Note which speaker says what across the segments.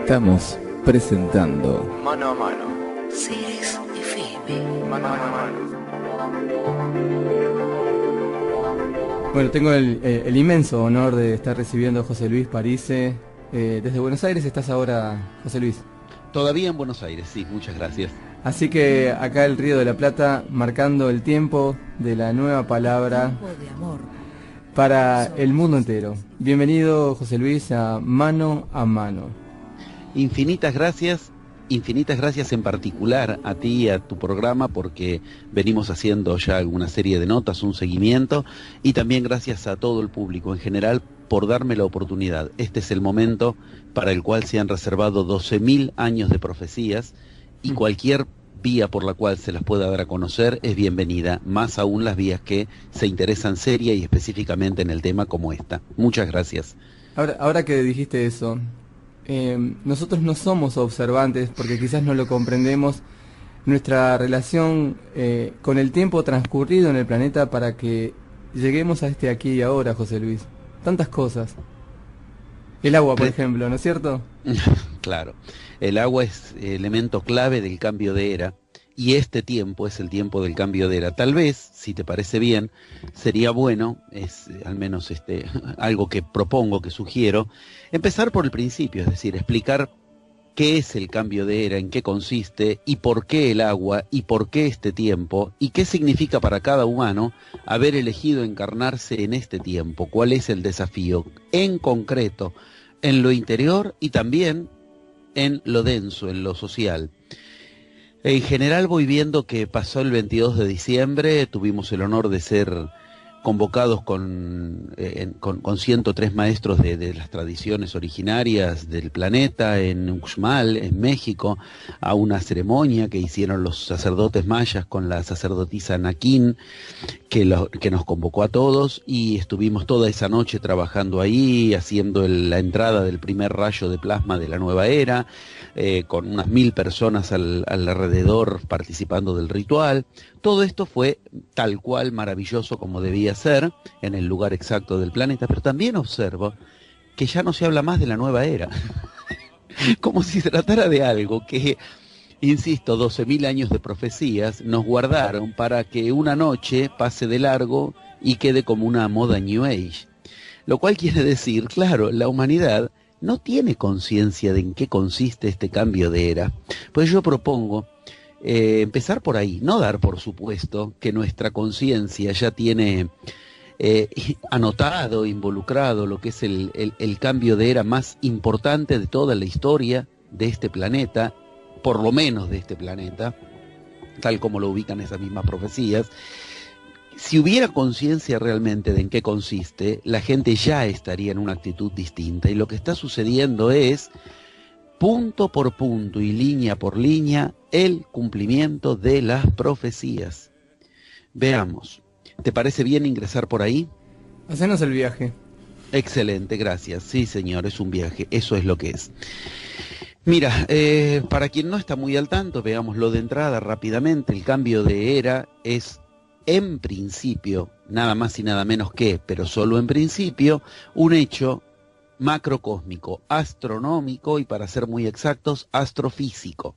Speaker 1: Estamos presentando
Speaker 2: Mano a mano.
Speaker 3: Ceres FM.
Speaker 2: Mano a mano.
Speaker 4: Bueno, tengo el inmenso honor de estar recibiendo a José Luis Parise desde Buenos Aires. ¿Estás ahora, José Luis?
Speaker 5: Todavía en Buenos Aires, sí, muchas gracias.
Speaker 4: Así que acá el Río de la Plata marcando el tiempo de la nueva palabra
Speaker 3: Tiempo de amor.
Speaker 4: para el mundo entero. Bienvenido, José Luis, a Mano a Mano.
Speaker 5: Infinitas gracias en particular a ti y a tu programa, porque venimos haciendo ya alguna serie de notas, un seguimiento, y también gracias a todo el público en general por darme la oportunidad. Este es el momento para el cual se han reservado 12.000 años de profecías, y cualquier vía por la cual se las pueda dar a conocer es bienvenida, más aún las vías que se interesan seria y específicamente en el tema como esta. Muchas gracias.
Speaker 4: Ahora que dijiste eso, nosotros no somos observantes porque quizás no lo comprendemos, nuestra relación con el tiempo transcurrido en el planeta para que lleguemos a este aquí y ahora, José Luis. Tantas cosas. El agua, por ejemplo, ¿no es cierto?
Speaker 5: Claro, el agua es elemento clave del cambio de era, y este tiempo es el tiempo del cambio de era. Tal vez, si te parece bien, sería bueno, es al menos algo que propongo, que sugiero, empezar por el principio, es decir, explicar qué es el cambio de era, en qué consiste, y por qué el agua, y por qué este tiempo, y qué significa para cada humano haber elegido encarnarse en este tiempo, cuál es el desafío en concreto, en lo interior y también en lo denso, en lo social. En general voy viendo que pasó el 22 de diciembre, tuvimos el honor de ser convocados con 103 maestros de las tradiciones originarias del planeta en Uxmal, en México, a una ceremonia que hicieron los sacerdotes mayas con la sacerdotisa Naquín, que nos convocó a todos, y estuvimos toda esa noche trabajando ahí, haciendo la entrada del primer rayo de plasma de la nueva era, con unas 1000 personas alrededor participando del ritual. Todo esto fue tal cual maravilloso como debía ser, en el lugar exacto del planeta, pero también observo que ya no se habla más de la nueva era, como si se tratara de algo que, insisto, 12.000 años de profecías nos guardaron para que una noche pase de largo y quede como una moda New Age. Lo cual quiere decir, claro, la humanidad no tiene conciencia de en qué consiste este cambio de era. Pues yo propongo empezar por ahí, no dar por supuesto que nuestra conciencia ya tiene anotado, involucrado lo que es el cambio de era más importante de toda la historia de este planeta, por lo menos de este planeta, tal como lo ubican esas mismas profecías. Si hubiera conciencia realmente de en qué consiste, la gente ya estaría en una actitud distinta, y lo que está sucediendo es, punto por punto y línea por línea, el cumplimiento de las profecías. Veamos, ¿te parece bien ingresar por ahí?
Speaker 4: Hacenos el viaje.
Speaker 5: Excelente, gracias. Sí, señor, es un viaje, eso es lo que es. Mira, para quien no está muy al tanto, veámoslo de entrada rápidamente. El cambio de era es, en principio, nada más y nada menos que, pero solo en principio, un hecho macrocósmico, astronómico y, para ser muy exactos, astrofísico.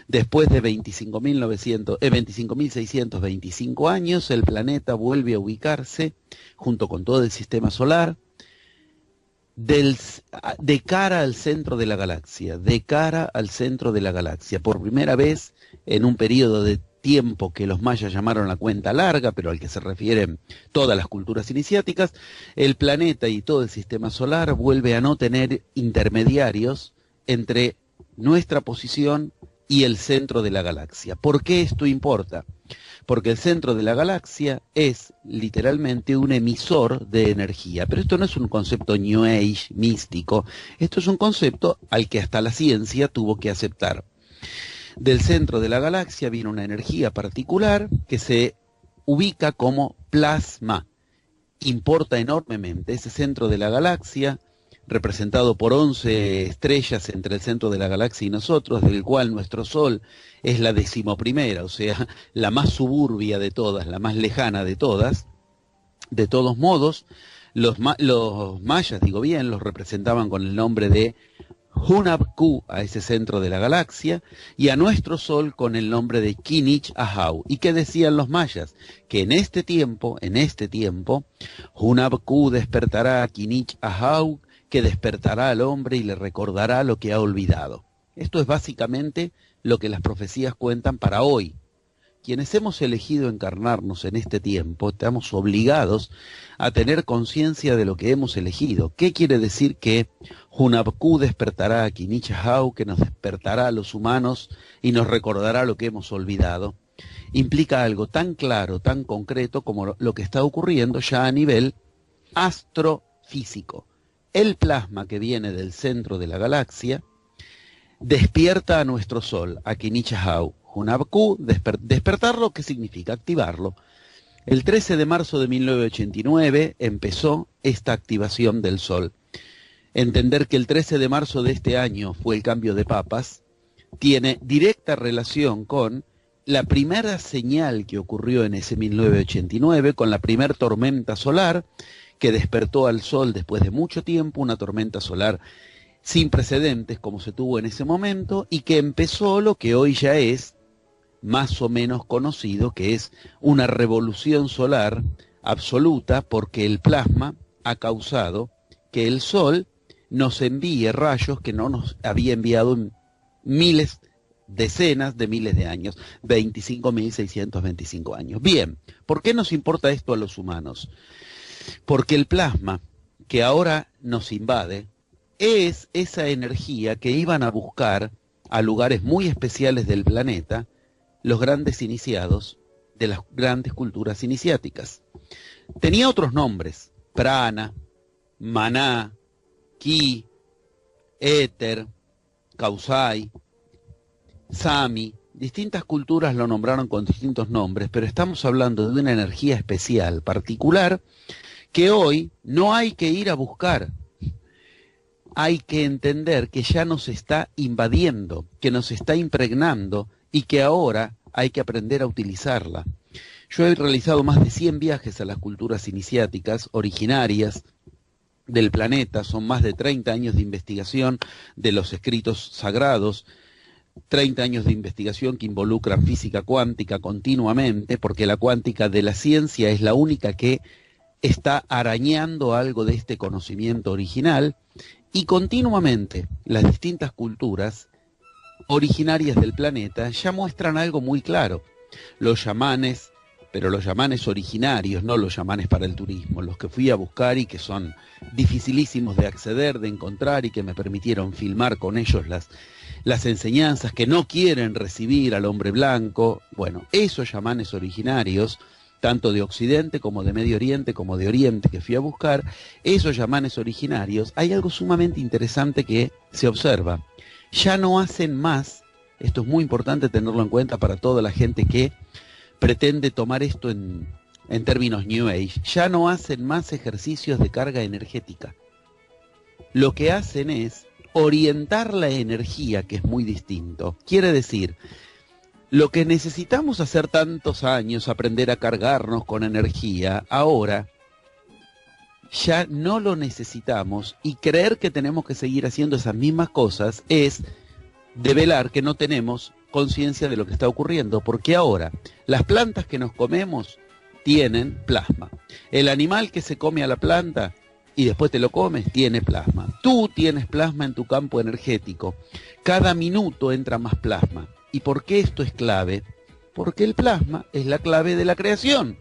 Speaker 5: Después de 25.625 años, el planeta vuelve a ubicarse, junto con todo el sistema solar, de cara al centro de la galaxia, por primera vez en un periodo de tiempo que los mayas llamaron la cuenta larga, pero al que se refieren todas las culturas iniciáticas. El planeta y todo el sistema solar vuelve a no tener intermediarios entre nuestra posición y el centro de la galaxia. ¿Por qué esto importa? Porque el centro de la galaxia es literalmente un emisor de energía. Pero esto no es un concepto New Age místico, esto es un concepto al que hasta la ciencia tuvo que aceptar. Del centro de la galaxia viene una energía particular que se ubica como plasma. Importa enormemente. Ese centro de la galaxia, representado por 11 estrellas entre el centro de la galaxia y nosotros, del cual nuestro Sol es la 11ª, o sea, la más suburbia de todas, la más lejana de todas. De todos modos, los mayas, digo bien, los representaban con el nombre de Hunab-Ku a ese centro de la galaxia y a nuestro Sol con el nombre de Kinich Ahau. ¿Y qué decían los mayas? Que en este tiempo, Hunab-Ku despertará a Kinich Ahau, que despertará al hombre y le recordará lo que ha olvidado. Esto es básicamente lo que las profecías cuentan para hoy. Quienes hemos elegido encarnarnos en este tiempo, estamos obligados a tener conciencia de lo que hemos elegido. ¿Qué quiere decir que Hunab-Ku despertará a Kinich Ahau, que nos despertará a los humanos y nos recordará lo que hemos olvidado? Implica algo tan claro, tan concreto como lo que está ocurriendo ya a nivel astrofísico. El plasma que viene del centro de la galaxia despierta a nuestro Sol, a Kinich Ahau. Hunab-Ku, despertarlo, ¿qué significa? Activarlo. El 13 de marzo de 1989 empezó esta activación del Sol. Entender que el 13 de marzo de este año fue el cambio de papas tiene directa relación con la primera señal que ocurrió en ese 1989, con la primera tormenta solar que despertó al Sol después de mucho tiempo, una tormenta solar sin precedentes como se tuvo en ese momento, y que empezó lo que hoy ya es más o menos conocido, que es una revolución solar absoluta, porque el plasma ha causado que el Sol nos envíe rayos que no nos había enviado en decenas de miles de años, 25.625 años. Bien, ¿por qué nos importa esto a los humanos? Porque el plasma que ahora nos invade es esa energía que iban a buscar a lugares muy especiales del planeta los grandes iniciados de las grandes culturas iniciáticas. Tenía otros nombres: prana, maná, ki, éter, kausai, sami. Distintas culturas lo nombraron con distintos nombres, pero estamos hablando de una energía especial, particular, que hoy no hay que ir a buscar. Hay que entender que ya nos está invadiendo, que nos está impregnando, y que ahora hay que aprender a utilizarla. Yo he realizado más de 100 viajes a las culturas iniciáticas originarias del planeta. Son más de 30 años de investigación de los escritos sagrados, 30 años de investigación que involucran física cuántica continuamente, porque la cuántica de la ciencia es la única que está arañando algo de este conocimiento original, y continuamente las distintas culturas originarias del planeta ya muestran algo muy claro. Los chamanes, pero los chamanes originarios, no los chamanes para el turismo, los que fui a buscar y que son dificilísimos de acceder, de encontrar, y que me permitieron filmar con ellos las enseñanzas, que no quieren recibir al hombre blanco. Bueno, esos chamanes originarios, tanto de Occidente como de Medio Oriente, como de Oriente, que fui a buscar, esos chamanes originarios, hay algo sumamente interesante que se observa. Ya no hacen más, esto es muy importante tenerlo en cuenta para toda la gente que pretende tomar esto en términos New Age, ya no hacen más ejercicios de carga energética. Lo que hacen es orientar la energía, que es muy distinto. Quiere decir, lo que necesitamos hacer tantos años, aprender a cargarnos con energía, ahora ya no lo necesitamos, y creer que tenemos que seguir haciendo esas mismas cosas es develar que no tenemos conciencia de lo que está ocurriendo, porque ahora las plantas que nos comemos tienen plasma. El animal que se come a la planta y después te lo comes tiene plasma. Tú tienes plasma en tu campo energético. Cada minuto entra más plasma. ¿Y por qué esto es clave? Porque el plasma es la clave de la creación.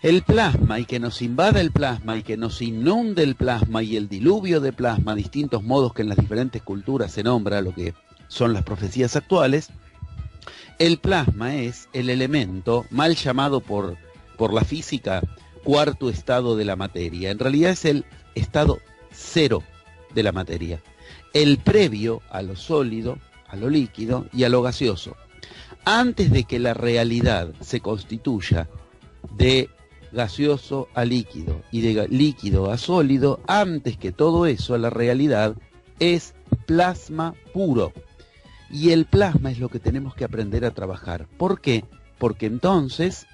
Speaker 5: El plasma, y que nos invada el plasma, y que nos inunde el plasma, y el diluvio de plasma, distintos modos que en las diferentes culturas se nombra, lo que son las profecías actuales. El plasma es el elemento mal llamado por la física cuarto estado de la materia. En realidad es el estado cero de la materia, el previo a lo sólido, a lo líquido y a lo gaseoso. Antes de que la realidad se constituya de gaseoso a líquido y de líquido a sólido, antes que todo eso, la realidad es plasma puro. Y el plasma es lo que tenemos que aprender a trabajar. ¿Por qué? Porque entonces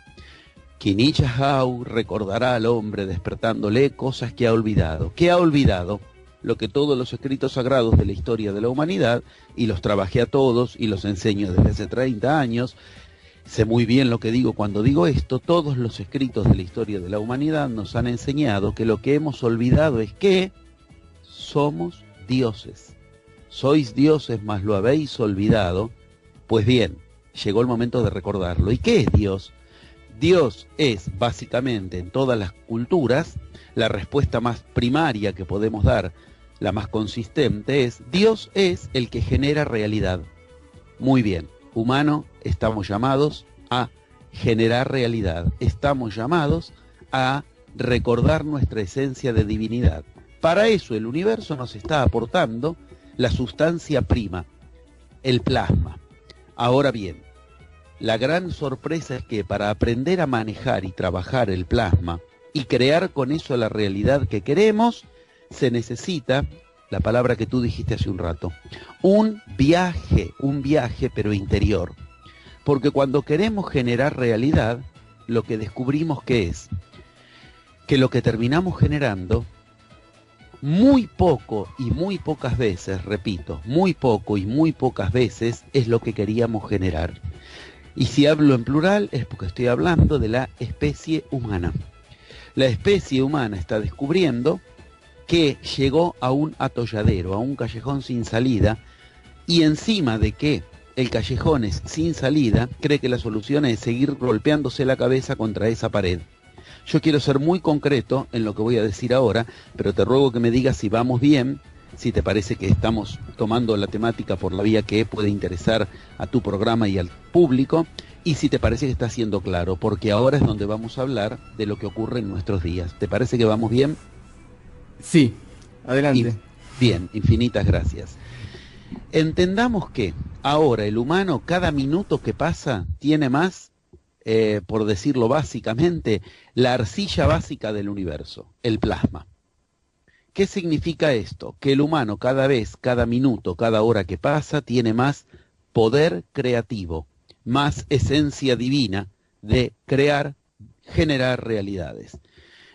Speaker 5: Kinich Ahau recordará al hombre despertándole cosas que ha olvidado. ¿Qué ha olvidado? lo que todos los escritos sagrados de la historia de la humanidad, y los trabajé a todos y los enseño desde hace 30 años, sé muy bien lo que digo cuando digo esto, todos los escritos de la historia de la humanidad nos han enseñado que lo que hemos olvidado es que somos dioses. Sois dioses, mas lo habéis olvidado. Pues bien, llegó el momento de recordarlo. ¿Y qué es Dios? Dios es, básicamente, en todas las culturas, la respuesta más primaria que podemos dar, la más consistente, es: Dios es el que genera realidad. Muy bien, humano, estamos llamados a generar realidad. Estamos llamados a recordar nuestra esencia de divinidad. Para eso el universo nos está aportando la sustancia prima, el plasma. Ahora bien, la gran sorpresa es que para aprender a manejar y trabajar el plasma y crear con eso la realidad que queremos, se necesita, la palabra que tú dijiste hace un rato, un viaje pero interior. Porque cuando queremos generar realidad, lo que descubrimos que es que lo que terminamos generando, muy poco y muy pocas veces, repito, muy poco y muy pocas veces es lo que queríamos generar. Y si hablo en plural es porque estoy hablando de la especie humana. La especie humana está descubriendo que llegó a un atolladero, a un callejón sin salida, y encima de que el callejón es sin salida, cree que la solución es seguir golpeándose la cabeza contra esa pared. Yo quiero ser muy concreto en lo que voy a decir ahora, pero te ruego que me digas si vamos bien, si te parece que estamos tomando la temática por la vía que puede interesar a tu programa y al público, y si te parece que está siendo claro, porque ahora es donde vamos a hablar de lo que ocurre en nuestros días. ¿Te parece que vamos bien?
Speaker 4: Sí, adelante.
Speaker 5: Bien, infinitas gracias. Entendamos que ahora el humano, cada minuto que pasa, tiene más, por decirlo básicamente, la arcilla básica del universo, el plasma. ¿Qué significa esto? Que el humano cada vez, cada minuto, cada hora que pasa, tiene más poder creativo, más esencia divina de crear, generar realidades.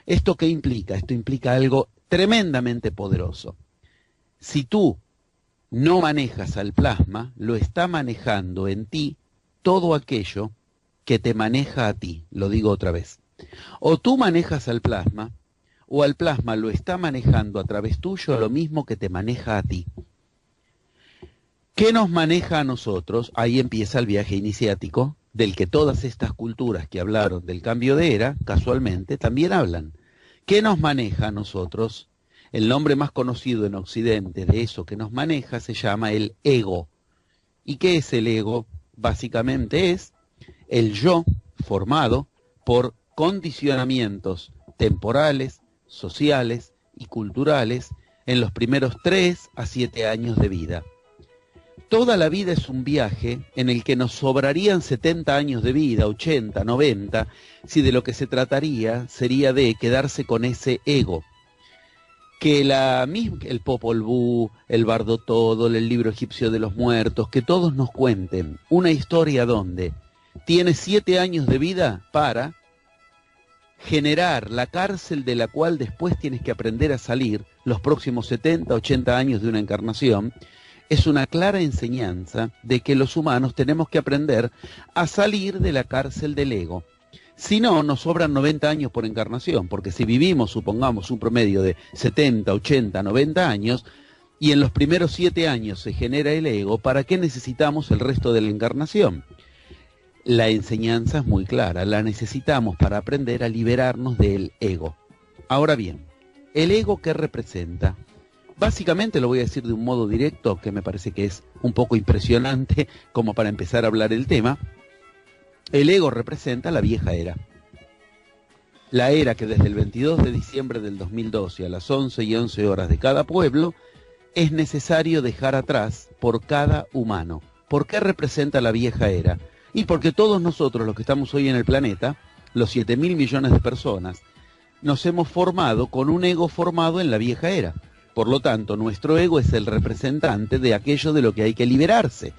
Speaker 5: ¿Esto qué implica? Esto implica algo tremendamente poderoso. Si tú no manejas al plasma, lo está manejando en ti todo aquello que te maneja a ti, lo digo otra vez. O tú manejas al plasma, o al plasma lo está manejando a través tuyo lo mismo que te maneja a ti. ¿Qué nos maneja a nosotros? Ahí empieza el viaje iniciático, del que todas estas culturas que hablaron del cambio de era, casualmente, también hablan. ¿Qué nos maneja a nosotros? El nombre más conocido en Occidente de eso que nos maneja se llama el ego. ¿Y qué es el ego? Básicamente es el yo formado por condicionamientos temporales, sociales y culturales en los primeros 3 a 7 años de vida. Toda la vida es un viaje en el que nos sobrarían 70 años de vida, 80, 90, si de lo que se trataría sería de quedarse con ese ego. Que el Popol Vuh, el Bardo Todol, el libro egipcio de los muertos, que todos nos cuenten una historia donde tienes 7 años de vida para generar la cárcel de la cual después tienes que aprender a salir los próximos 70, 80 años de una encarnación, es una clara enseñanza de que los humanos tenemos que aprender a salir de la cárcel del ego. Si no, nos sobran 90 años por encarnación, porque si vivimos, supongamos, un promedio de 70, 80, 90 años, y en los primeros 7 años se genera el ego, ¿para qué necesitamos el resto de la encarnación? La enseñanza es muy clara, la necesitamos para aprender a liberarnos del ego. Ahora bien, ¿el ego qué representa? Básicamente lo voy a decir de un modo directo, que me parece que es un poco impresionante como para empezar a hablar el tema. El ego representa la vieja era. La era que desde el 22 de diciembre del 2012 a las 11:11 de cada pueblo es necesario dejar atrás por cada humano. ¿Por qué representa la vieja era? Y porque todos nosotros, los que estamos hoy en el planeta, los 7.000 millones de personas, nos hemos formado con un ego formado en la vieja era. Por lo tanto, nuestro ego es el representante de aquello de lo que hay que liberarse.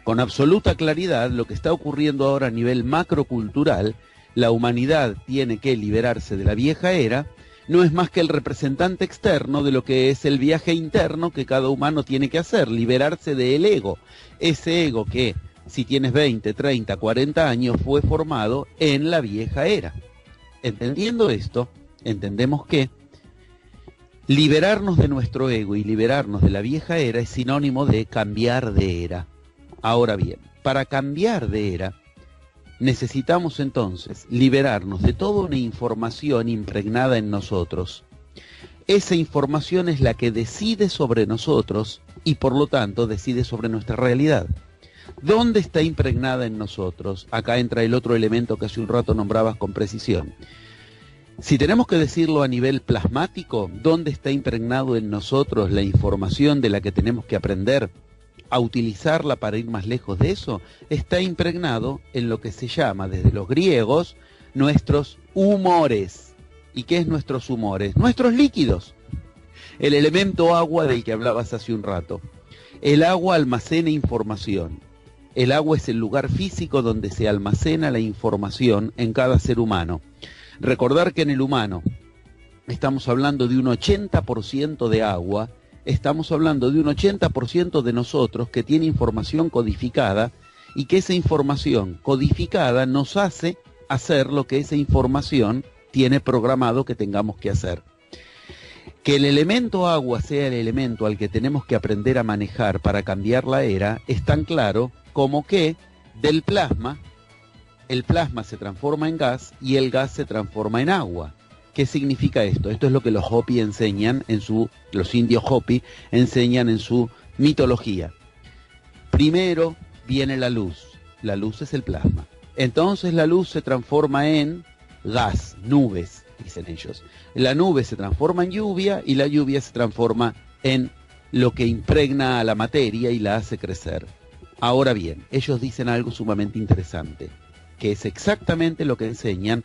Speaker 5: Con absoluta claridad, lo que está ocurriendo ahora a nivel macrocultural, la humanidad tiene que liberarse de la vieja era, no es más que el representante externo de lo que es el viaje interno que cada humano tiene que hacer, liberarse del ego. Ese ego que, si tienes 20, 30, 40 años, fue formado en la vieja era. Entendiendo esto, entendemos que liberarnos de nuestro ego y liberarnos de la vieja era es sinónimo de cambiar de era. Ahora bien, para cambiar de era, necesitamos entonces liberarnos de toda una información impregnada en nosotros. Esa información es la que decide sobre nosotros y por lo tanto decide sobre nuestra realidad. ¿Dónde está impregnada en nosotros? Acá entra el otro elemento que hace un rato nombrabas con precisión. Si tenemos que decirlo a nivel plasmático, ¿dónde está impregnado en nosotros la información de la que tenemos que aprender a utilizarla para ir más lejos de eso? Está impregnado en lo que se llama desde los griegos nuestros humores. ¿Y qué es nuestros humores? Nuestros líquidos. El elemento agua del que hablabas hace un rato. El agua almacena información. El agua es el lugar físico donde se almacena la información en cada ser humano. Recordar que en el humano estamos hablando de un 80% de agua, estamos hablando de un 80% de nosotros que tiene información codificada y que esa información codificada nos hace hacer lo que esa información tiene programado que tengamos que hacer. Que el elemento agua sea el elemento al que tenemos que aprender a manejar para cambiar la era es tan claro como que del plasma, el plasma se transforma en gas y el gas se transforma en agua. ¿Qué significa esto? Esto es lo que los Hopi enseñan los indios Hopi enseñan en su mitología. Primero viene la luz es el plasma. Entonces la luz se transforma en gas, nubes, dicen ellos. La nube se transforma en lluvia y la lluvia se transforma en lo que impregna a la materia y la hace crecer. Ahora bien, ellos dicen algo sumamente interesante, que es exactamente lo que enseñan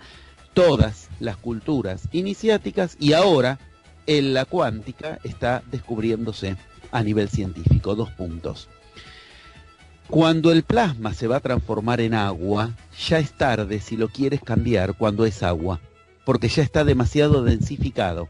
Speaker 5: todas las culturas iniciáticas y ahora en la cuántica está descubriéndose a nivel científico. 2 puntos. Cuando el plasma se va a transformar en agua, ya es tarde si lo quieres cambiar cuando es agua, porque ya está demasiado densificado.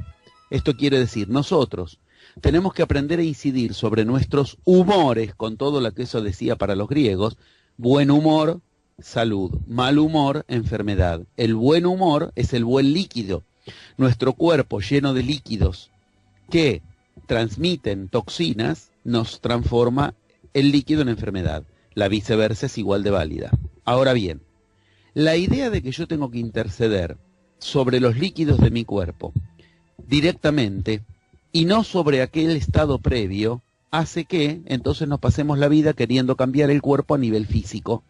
Speaker 5: Esto quiere decir, nosotros tenemos que aprender a incidir sobre nuestros humores, con todo lo que eso decía para los griegos. Buen humor, salud; mal humor, enfermedad. El buen humor es el buen líquido. Nuestro cuerpo lleno de líquidos que transmiten toxinas nos transforma el líquido en enfermedad. La viceversa es igual de válida. Ahora bien, la idea de que yo tengo que interceder sobre los líquidos de mi cuerpo directamente y no sobre aquel estado previo hace que entonces nos pasemos la vida queriendo cambiar el cuerpo a nivel físico,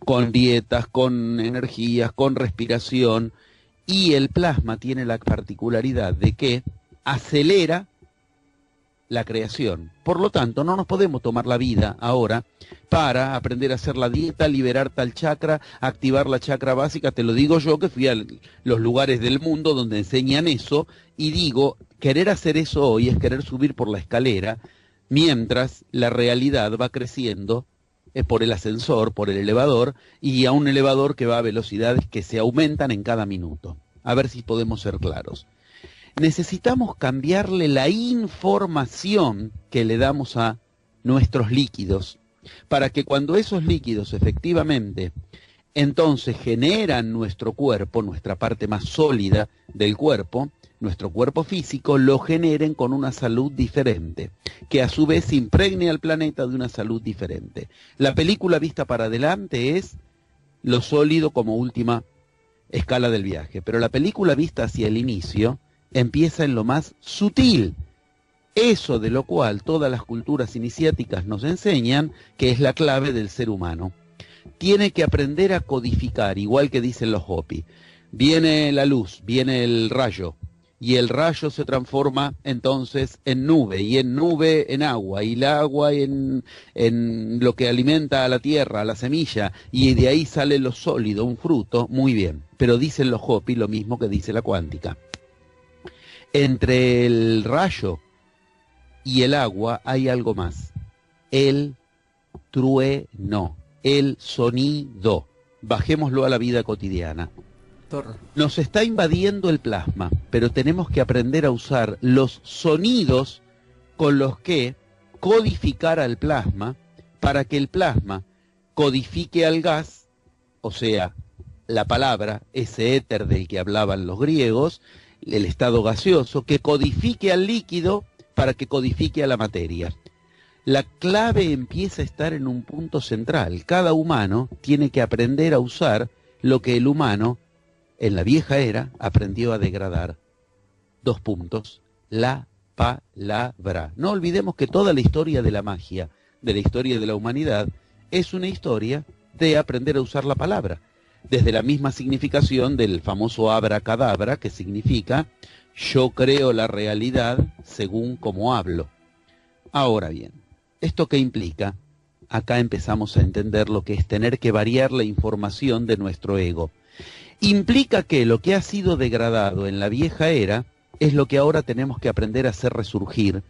Speaker 5: con dietas, con energías, con respiración, y el plasma tiene la particularidad de que acelera la creación. Por lo tanto, no nos podemos tomar la vida ahora para aprender a hacer la dieta, liberar tal chakra, activar la chakra básica. Te lo digo yo que fui a los lugares del mundo donde enseñan eso y digo, querer hacer eso hoy es querer subir por la escalera mientras la realidad va creciendo por el ascensor, por el elevador, y a un elevador que va a velocidades que se aumentan en cada minuto. A ver si podemos ser claros. Necesitamos cambiarle la información que le damos a nuestros líquidos, para que cuando esos líquidos efectivamente entonces generan nuestro cuerpo, nuestra parte más sólida del cuerpo, nuestro cuerpo físico, lo generen con una salud diferente, que a su vez impregne al planeta de una salud diferente. La película vista para adelante es lo sólido como última escala del viaje, pero la película vista hacia el inicio empieza en lo más sutil, eso de lo cual todas las culturas iniciáticas nos enseñan que es la clave del ser humano. Tiene que aprender a codificar, igual que dicen los Hopi. Viene la luz, viene el rayo, y el rayo se transforma entonces en nube, y en nube en agua, y el agua en lo que alimenta a la tierra, a la semilla, y de ahí sale lo sólido, un fruto. Muy bien, pero dicen los Hopi lo mismo que dice la cuántica. Entre el rayo y el agua hay algo más, el trueno, el sonido. Bajémoslo a la vida cotidiana.
Speaker 4: pastor.
Speaker 5: Nos está invadiendo el plasma, pero tenemos que aprender a usar los sonidos con los que codificar al plasma para que el plasma codifique al gas, o sea, la palabra, ese éter del que hablaban los griegos, el estado gaseoso, que codifique al líquido para que codifique a la materia. La clave empieza a estar en un punto central. Cada humano tiene que aprender a usar lo que el humano, en la vieja era, aprendió a degradar. 2 puntos. La palabra. No olvidemos que toda la historia de la magia, de la historia de la humanidad, es una historia de aprender a usar la palabra. Desde la misma significación del famoso abracadabra, que significa yo creo la realidad según como hablo. Ahora bien, ¿esto qué implica? Acá empezamos a entender lo que es tener que variar la información de nuestro ego. Implica que lo que ha sido degradado en la vieja era es lo que ahora tenemos que aprender a hacer resurgir.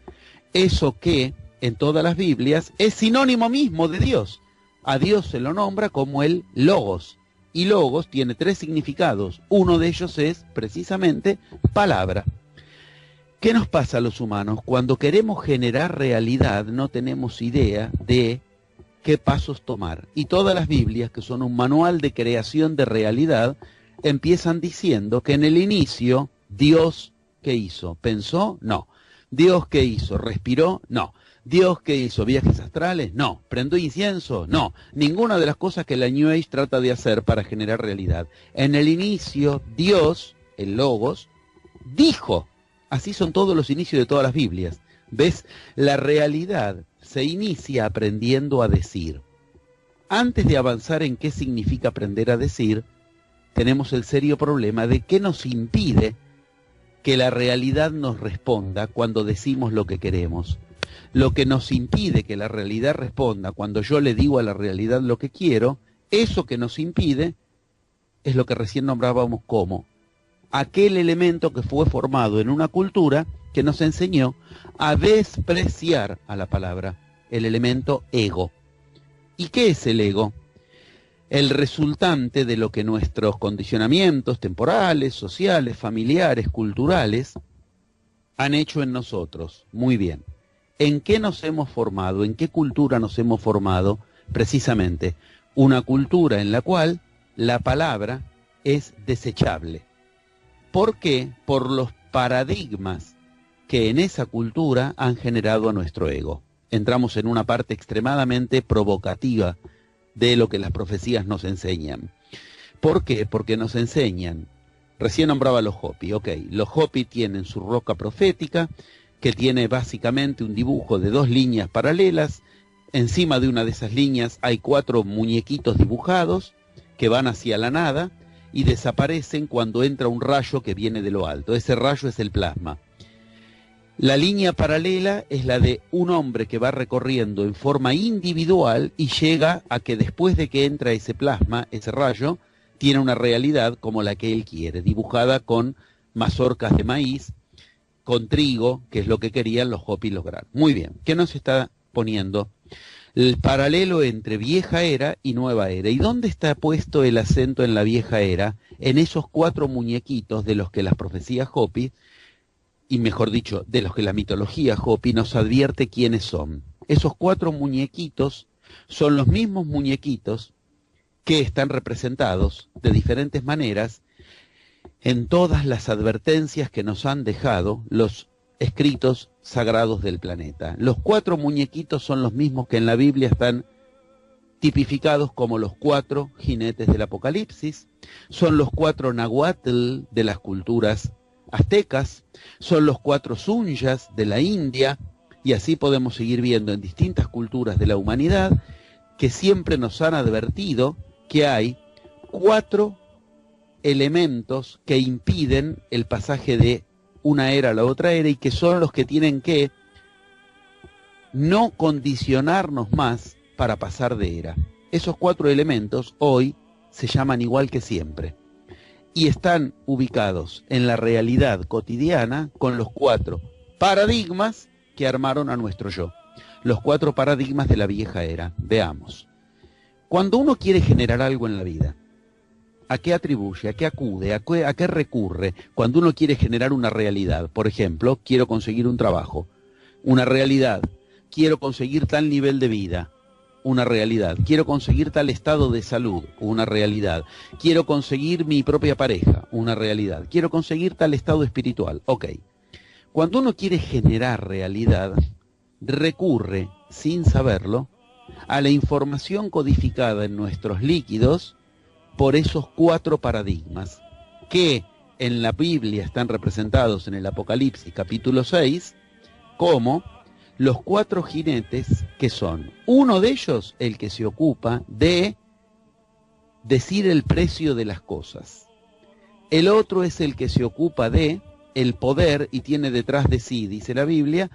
Speaker 5: Eso que en todas las Biblias es sinónimo mismo de Dios. A Dios se lo nombra como el Logos. Y Logos tiene 3 significados. Uno de ellos es precisamente palabra. ¿Qué nos pasa a los humanos? Cuando queremos generar realidad no tenemos idea de qué pasos tomar. Y todas las Biblias, que son un manual de creación de realidad, empiezan diciendo que en el inicio Dios, ¿qué hizo? ¿Pensó? No. ¿Dios qué hizo? ¿Respiró? No. ¿Dios qué hizo? ¿Viajes astrales? No. ¿Prendió incienso? No. Ninguna de las cosas que la New Age trata de hacer para generar realidad. En el inicio Dios, el Logos, dijo. Así son todos los inicios de todas las Biblias. ¿Ves? La realidad se inicia aprendiendo a decir. Antes de avanzar en qué significa aprender a decir, tenemos el serio problema de qué nos impide que la realidad nos responda cuando decimos lo que queremos. Lo que nos impide que la realidad responda cuando yo le digo a la realidad lo que quiero, eso que nos impide es lo que recién nombrábamos como aquel elemento que fue formado en una cultura que nos enseñó a despreciar a la palabra, el elemento ego. ¿Y qué es el ego? El resultante de lo que nuestros condicionamientos temporales, sociales, familiares, culturales han hecho en nosotros. Muy bien. ¿En qué nos hemos formado? ¿En qué cultura nos hemos formado? Precisamente, una cultura en la cual la palabra es desechable. ¿Por qué? Por los paradigmas que en esa cultura han generado a nuestro ego. Entramos en una parte extremadamente provocativa de lo que las profecías nos enseñan. ¿Por qué? Porque nos enseñan, recién nombraba a los Hopi, los Hopi tienen su roca profética, que tiene básicamente un dibujo de 2 líneas paralelas. Encima de una de esas líneas hay 4 muñequitos dibujados que van hacia la nada y desaparecen cuando entra un rayo que viene de lo alto. Ese rayo es el plasma. La línea paralela es la de un hombre que va recorriendo en forma individual y llega a que después de que entra ese plasma, ese rayo, tiene una realidad como la que él quiere, dibujada con mazorcas de maíz, con trigo, que es lo que querían los Hopi lograr. Muy bien, ¿qué nos está poniendo? El paralelo entre vieja era y nueva era. ¿Y dónde está puesto el acento en la vieja era? En esos 4 muñequitos de los que las profecías Hopi, y mejor dicho, de los que la mitología Hopi nos advierte quiénes son. Esos 4 muñequitos son los mismos muñequitos que están representados de diferentes maneras en todas las advertencias que nos han dejado los escritos sagrados del planeta. Los 4 muñequitos son los mismos que en la Biblia están tipificados como los 4 jinetes del Apocalipsis, son los 4 nahuatl de las culturas aztecas, son los 4 sunyas de la India, y así podemos seguir viendo en distintas culturas de la humanidad que siempre nos han advertido que hay 4 elementos que impiden el pasaje de una era a la otra era y que son los que tienen que no condicionarnos más para pasar de era. Esos 4 elementos hoy se llaman igual que siempre y están ubicados en la realidad cotidiana con los 4 paradigmas que armaron a nuestro yo. Los 4 paradigmas de la vieja era. Veamos. Cuando uno quiere generar algo en la vida, ¿A qué atribuye? ¿A qué acude? ¿A qué recurre cuando uno quiere generar una realidad? Por ejemplo, quiero conseguir un trabajo, una realidad. Quiero conseguir tal nivel de vida, una realidad. Quiero conseguir tal estado de salud, una realidad. Quiero conseguir mi propia pareja, una realidad. Quiero conseguir tal estado espiritual. Ok. Cuando uno quiere generar realidad, recurre, sin saberlo, a la información codificada en nuestros líquidos por esos 4 paradigmas, que en la Biblia están representados en el Apocalipsis capítulo 6, como los 4 jinetes que son, uno de ellos el que se ocupa de decir el precio de las cosas, el otro es el que se ocupa de el poder y tiene detrás de sí, dice la Biblia,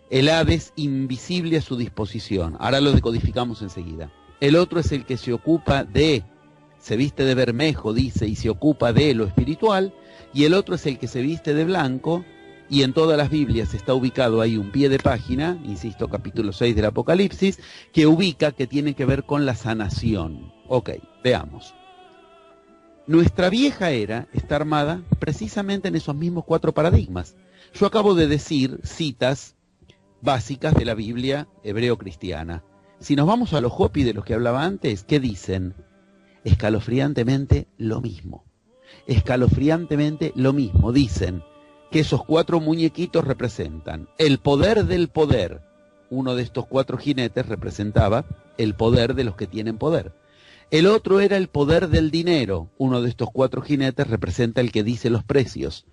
Speaker 5: el Hades invisible a su disposición. Ahora lo decodificamos enseguida. El otro es el que se ocupa de, se viste de bermejo, dice, y se ocupa de lo espiritual, y el otro es el que se viste de blanco, y en todas las Biblias está ubicado ahí un pie de página, insisto, capítulo 6 del Apocalipsis, que ubica que tiene que ver con la sanación. Ok, veamos. Nuestra vieja era está armada precisamente en esos mismos 4 paradigmas. Yo acabo de decir citas básicas de la Biblia hebreo-cristiana. Si nos vamos a los Hopi de los que hablaba antes, ¿qué dicen? Escalofriantemente lo mismo. Escalofriantemente lo mismo. Dicen que esos 4 muñequitos representan el poder del poder. Uno de estos 4 jinetes representaba el poder de los que tienen poder. El otro era el poder del dinero. Uno de estos 4 jinetes representa el que dice los precios.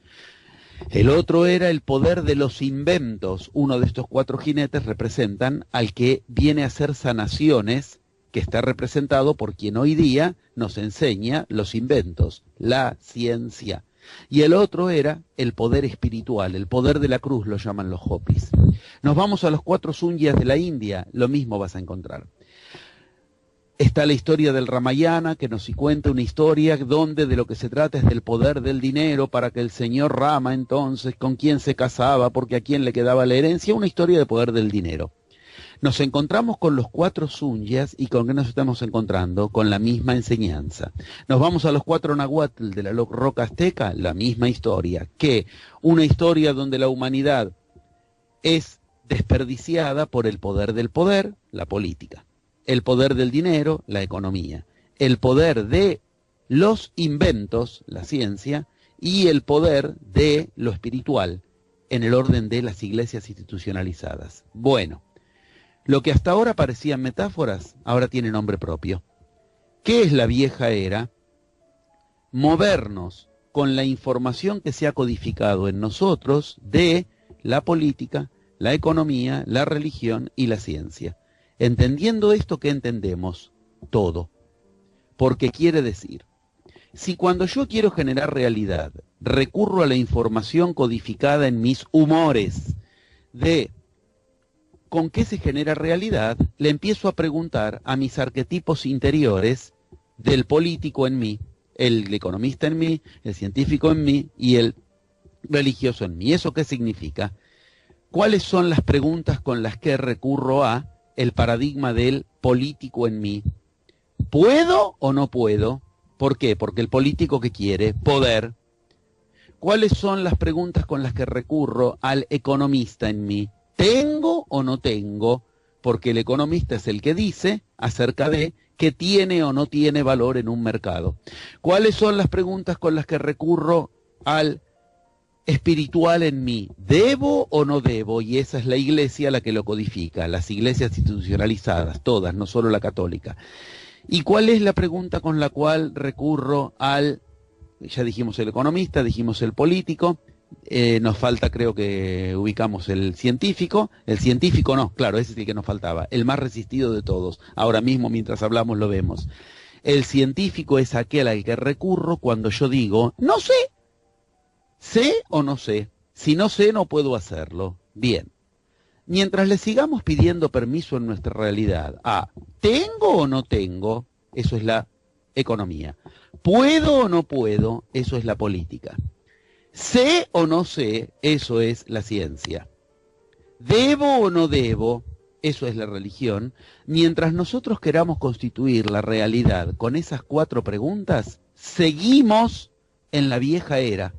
Speaker 5: El otro era el poder de los inventos. Uno de estos 4 jinetes representan al que viene a hacer sanaciones, que está representado por quien hoy día nos enseña los inventos, la ciencia. Y el otro era el poder espiritual, el poder de la cruz, lo llaman los Hopis. Nos vamos a los 4 Sumyas de la India, lo mismo vas a encontrar. Está la historia del Ramayana, que nos cuenta una historia donde de lo que se trata es del poder del dinero, para que el señor Rama entonces, con quién se casaba, porque a quién le quedaba la herencia, una historia de poder del dinero. Nos encontramos con los 4 Sumyas y con qué nos estamos encontrando, con la misma enseñanza. Nos vamos a los 4 Nahuatl de la roca azteca, la misma historia, que una historia donde la humanidad es desperdiciada por el poder del poder, la política. El poder del dinero, la economía, el poder de los inventos, la ciencia, y el poder de lo espiritual, en el orden de las iglesias institucionalizadas. Bueno, lo que hasta ahora parecían metáforas, ahora tiene nombre propio. ¿Qué es la vieja era? Movernos con la información que se ha codificado en nosotros de la política, la economía, la religión y la ciencia. Entendiendo esto, ¿qué entendemos? Todo. Porque quiere decir, si cuando yo quiero generar realidad, recurro a la información codificada en mis humores de con qué se genera realidad, le empiezo a preguntar a mis arquetipos interiores del político en mí, el economista en mí, el científico en mí y el religioso en mí. ¿Eso qué significa? ¿Cuáles son las preguntas con las que recurro a el paradigma del político en mí? ¿Puedo o no puedo? ¿Por qué? Porque el político que quiere poder. ¿Cuáles son las preguntas con las que recurro al economista en mí? ¿Tengo o no tengo? Porque el economista es el que dice acerca de qué tiene o no tiene valor en un mercado. ¿Cuáles son las preguntas con las que recurro al espiritual en mí? ¿Debo o no debo? Y esa es la iglesia la que lo codifica, las iglesias institucionalizadas, todas, no solo la católica. ¿Y cuál es la pregunta con la cual recurro al, ya dijimos el economista, dijimos el político, nos falta, creo que ubicamos el científico no, claro, ese es el que nos faltaba, el más resistido de todos, ahora mismo mientras hablamos lo vemos. El científico es aquel al que recurro cuando yo digo, no sé, ¿sé o no sé? Si no sé, no puedo hacerlo. Bien. Mientras le sigamos pidiendo permiso en nuestra realidad a ¿tengo o no tengo? Eso es la economía. ¿Puedo o no puedo? Eso es la política. ¿Sé o no sé? Eso es la ciencia. ¿Debo o no debo? Eso es la religión. Mientras nosotros queramos constituir la realidad con esas 4 preguntas, seguimos en la vieja era.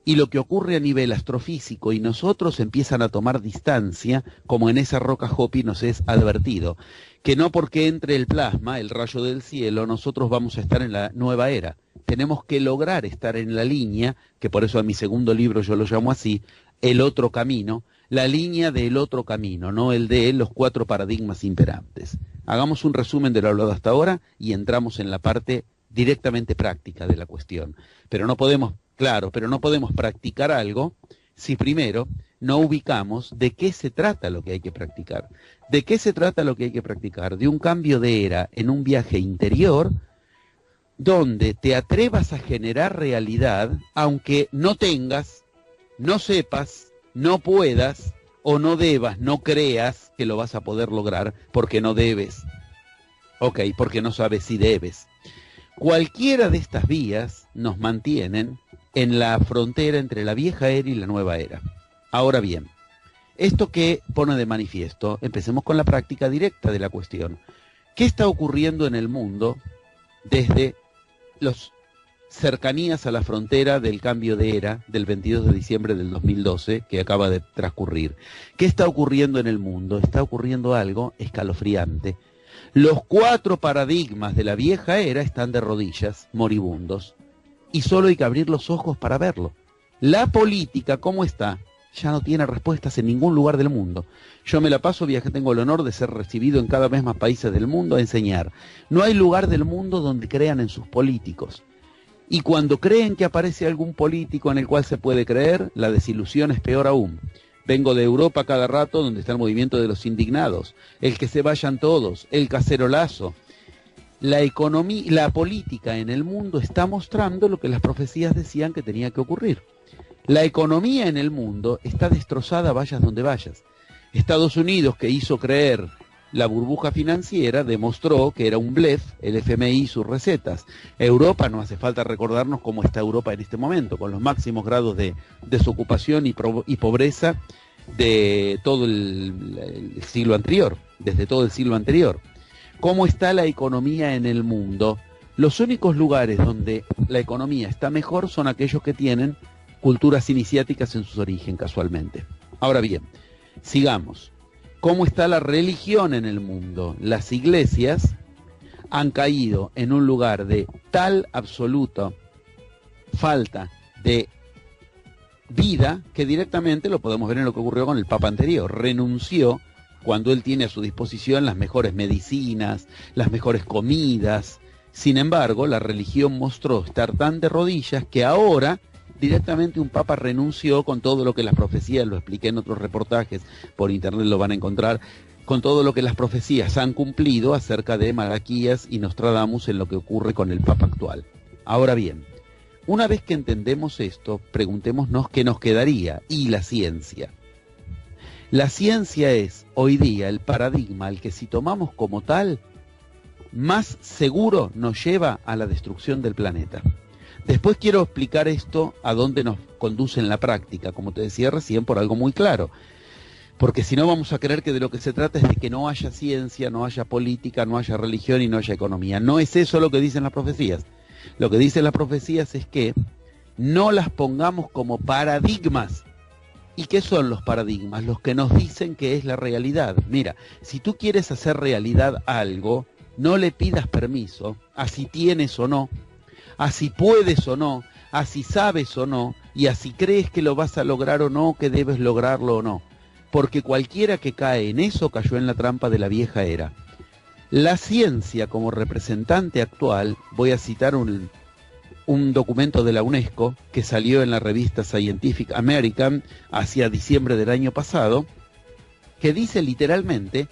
Speaker 5: Y lo que ocurre a nivel astrofísico y nosotros empiezan a tomar distancia, como en esa roca Hopi nos es advertido, que no porque entre el plasma, el rayo del cielo, nosotros vamos a estar en la nueva era. Tenemos que lograr estar en la línea, que por eso a mi segundo libro yo lo llamo así, el otro camino, la línea del otro camino, no el de los 4 paradigmas imperantes. Hagamos un resumen de lo hablado hasta ahora y entramos en la parte directamente práctica de la cuestión. Pero no podemos practicar algo si primero no ubicamos de qué se trata lo que hay que practicar. ¿De qué se trata lo que hay que practicar? De un cambio de era en un viaje interior donde te atrevas a generar realidad aunque no tengas, no sepas, no puedas o no debas, no creas que lo vas a poder lograr porque no debes. Ok, porque no sabes si debes. Cualquiera de estas vías nos mantienen en la frontera entre la vieja era y la nueva era. Ahora bien, esto que pone de manifiesto, empecemos con la práctica directa de la cuestión. ¿Qué está ocurriendo en el mundo desde las cercanías a la frontera del cambio de era del 22 de diciembre del 2012 que acaba de transcurrir? ¿Qué está ocurriendo en el mundo? Está ocurriendo algo escalofriante. Los 4 paradigmas de la vieja era están de rodillas, moribundos, y solo hay que abrir los ojos para verlo. La política, ¿cómo está? Ya no tiene respuestas en ningún lugar del mundo. Yo me la paso viajando, tengo el honor de ser recibido en cada vez más países del mundo a enseñar. No hay lugar del mundo donde crean en sus políticos. Y cuando creen que aparece algún político en el cual se puede creer, la desilusión es peor aún. Vengo de Europa cada rato, donde está el movimiento de los indignados, el que se vayan todos, el cacerolazo. La economía, la política en el mundo está mostrando lo que las profecías decían que tenía que ocurrir. La economía en el mundo está destrozada, vayas donde vayas. Estados Unidos, que hizo creer la burbuja financiera, demostró que era un blef, el FMI y sus recetas. Europa, no hace falta recordarnos cómo está Europa en este momento, con los máximos grados de desocupación y pobreza de todo el siglo anterior, desde todo el siglo anterior. ¿Cómo está la economía en el mundo? Los únicos lugares donde la economía está mejor son aquellos que tienen culturas iniciáticas en su origen, casualmente. Ahora bien, sigamos. ¿Cómo está la religión en el mundo? Las iglesias han caído en un lugar de tal absoluta falta de vida que directamente lo podemos ver en lo que ocurrió con el Papa anterior. Renunció cuando él tiene a su disposición las mejores medicinas, las mejores comidas. Sin embargo, la religión mostró estar tan de rodillas que ahora directamente un papa renunció con todo lo que las profecías, lo expliqué en otros reportajes, por internet lo van a encontrar, con todo lo que las profecías han cumplido acerca de Malaquías y Nostradamus en lo que ocurre con el papa actual. Ahora bien, una vez que entendemos esto, preguntémonos qué nos quedaría. Y la ciencia. La ciencia es hoy día el paradigma al que si tomamos como tal, más seguro nos lleva a la destrucción del planeta. Después quiero explicar esto a dónde nos conduce en la práctica, como te decía recién, por algo muy claro. Porque si no vamos a creer que de lo que se trata es de que no haya ciencia, no haya política, no haya religión y no haya economía. No es eso lo que dicen las profecías. Lo que dicen las profecías es que no las pongamos como paradigmas. ¿Y qué son los paradigmas? Los que nos dicen que es la realidad. Mira, si tú quieres hacer realidad algo, no le pidas permiso a si tienes o no, a si puedes o no, a si sabes o no, y a si crees que lo vas a lograr o no, que debes lograrlo o no. Porque cualquiera que cae en eso cayó en la trampa de la vieja era. La ciencia como representante actual, voy a citar un documento de la UNESCO que salió en la revista Scientific American hacia diciembre del año pasado, que dice literalmente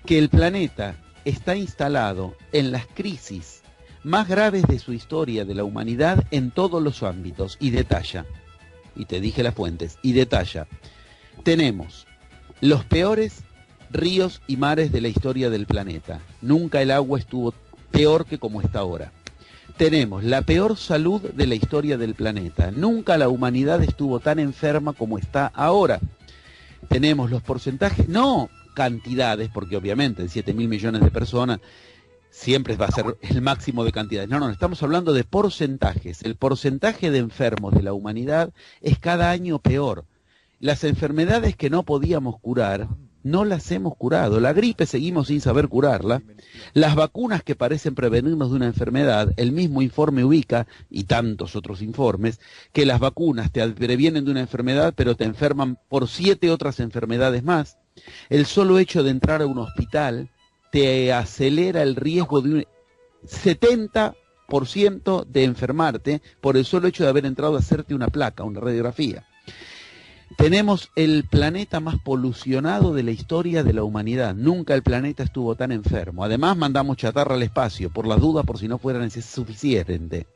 Speaker 5: que el planeta está instalado en las crisis más graves de su historia de la humanidad en todos los ámbitos, y detalla, y te dije las fuentes, y detalla, tenemos los peores ríos y mares de la historia del planeta, nunca el agua estuvo peor que como está ahora. Tenemos la peor salud de la historia del planeta, nunca la humanidad estuvo tan enferma como está ahora. Tenemos los porcentajes, no cantidades, porque obviamente en 7.000 millones de personas siempre va a ser el máximo de cantidades. No, estamos hablando de porcentajes. El porcentaje de enfermos de la humanidad es cada año peor. Las enfermedades que no podíamos curar, no las hemos curado. La gripe seguimos sin saber curarla. Las vacunas que parecen prevenirnos de una enfermedad, el mismo informe ubica, y tantos otros informes, que las vacunas te previenen de una enfermedad, pero te enferman por 7 otras enfermedades más. El solo hecho de entrar a un hospital te acelera el riesgo de un 70% de enfermarte por el solo hecho de haber entrado a hacerte una placa, una radiografía. Tenemos el planeta más polucionado de la historia de la humanidad. Nunca el planeta estuvo tan enfermo. Además, mandamos chatarra al espacio, por las dudas, por si no fuera suficiente.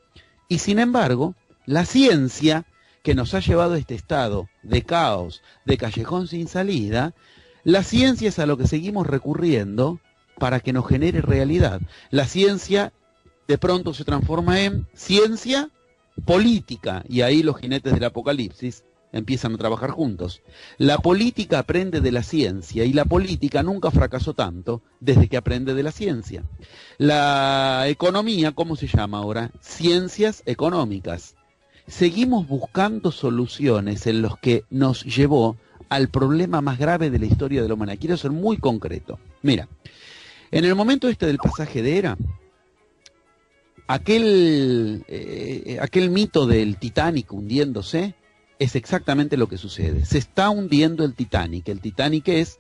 Speaker 5: Y sin embargo, la ciencia, que nos ha llevado a este estado de caos, de callejón sin salida, la ciencia es a lo que seguimos recurriendo para que nos genere realidad. La ciencia de pronto se transforma en ciencia política, y ahí los jinetes del apocalipsis empiezan a trabajar juntos. La política aprende de la ciencia, y la política nunca fracasó tanto desde que aprende de la ciencia. La economía, ¿cómo se llama ahora? Ciencias económicas. Seguimos buscando soluciones en los que nos llevó al problema más grave de la historia de la humanidad. Quiero ser muy concreto. Mira, en el momento del pasaje de Hera, aquel mito del Titanic hundiéndose es exactamente lo que sucede. Se está hundiendo el Titanic. El Titanic es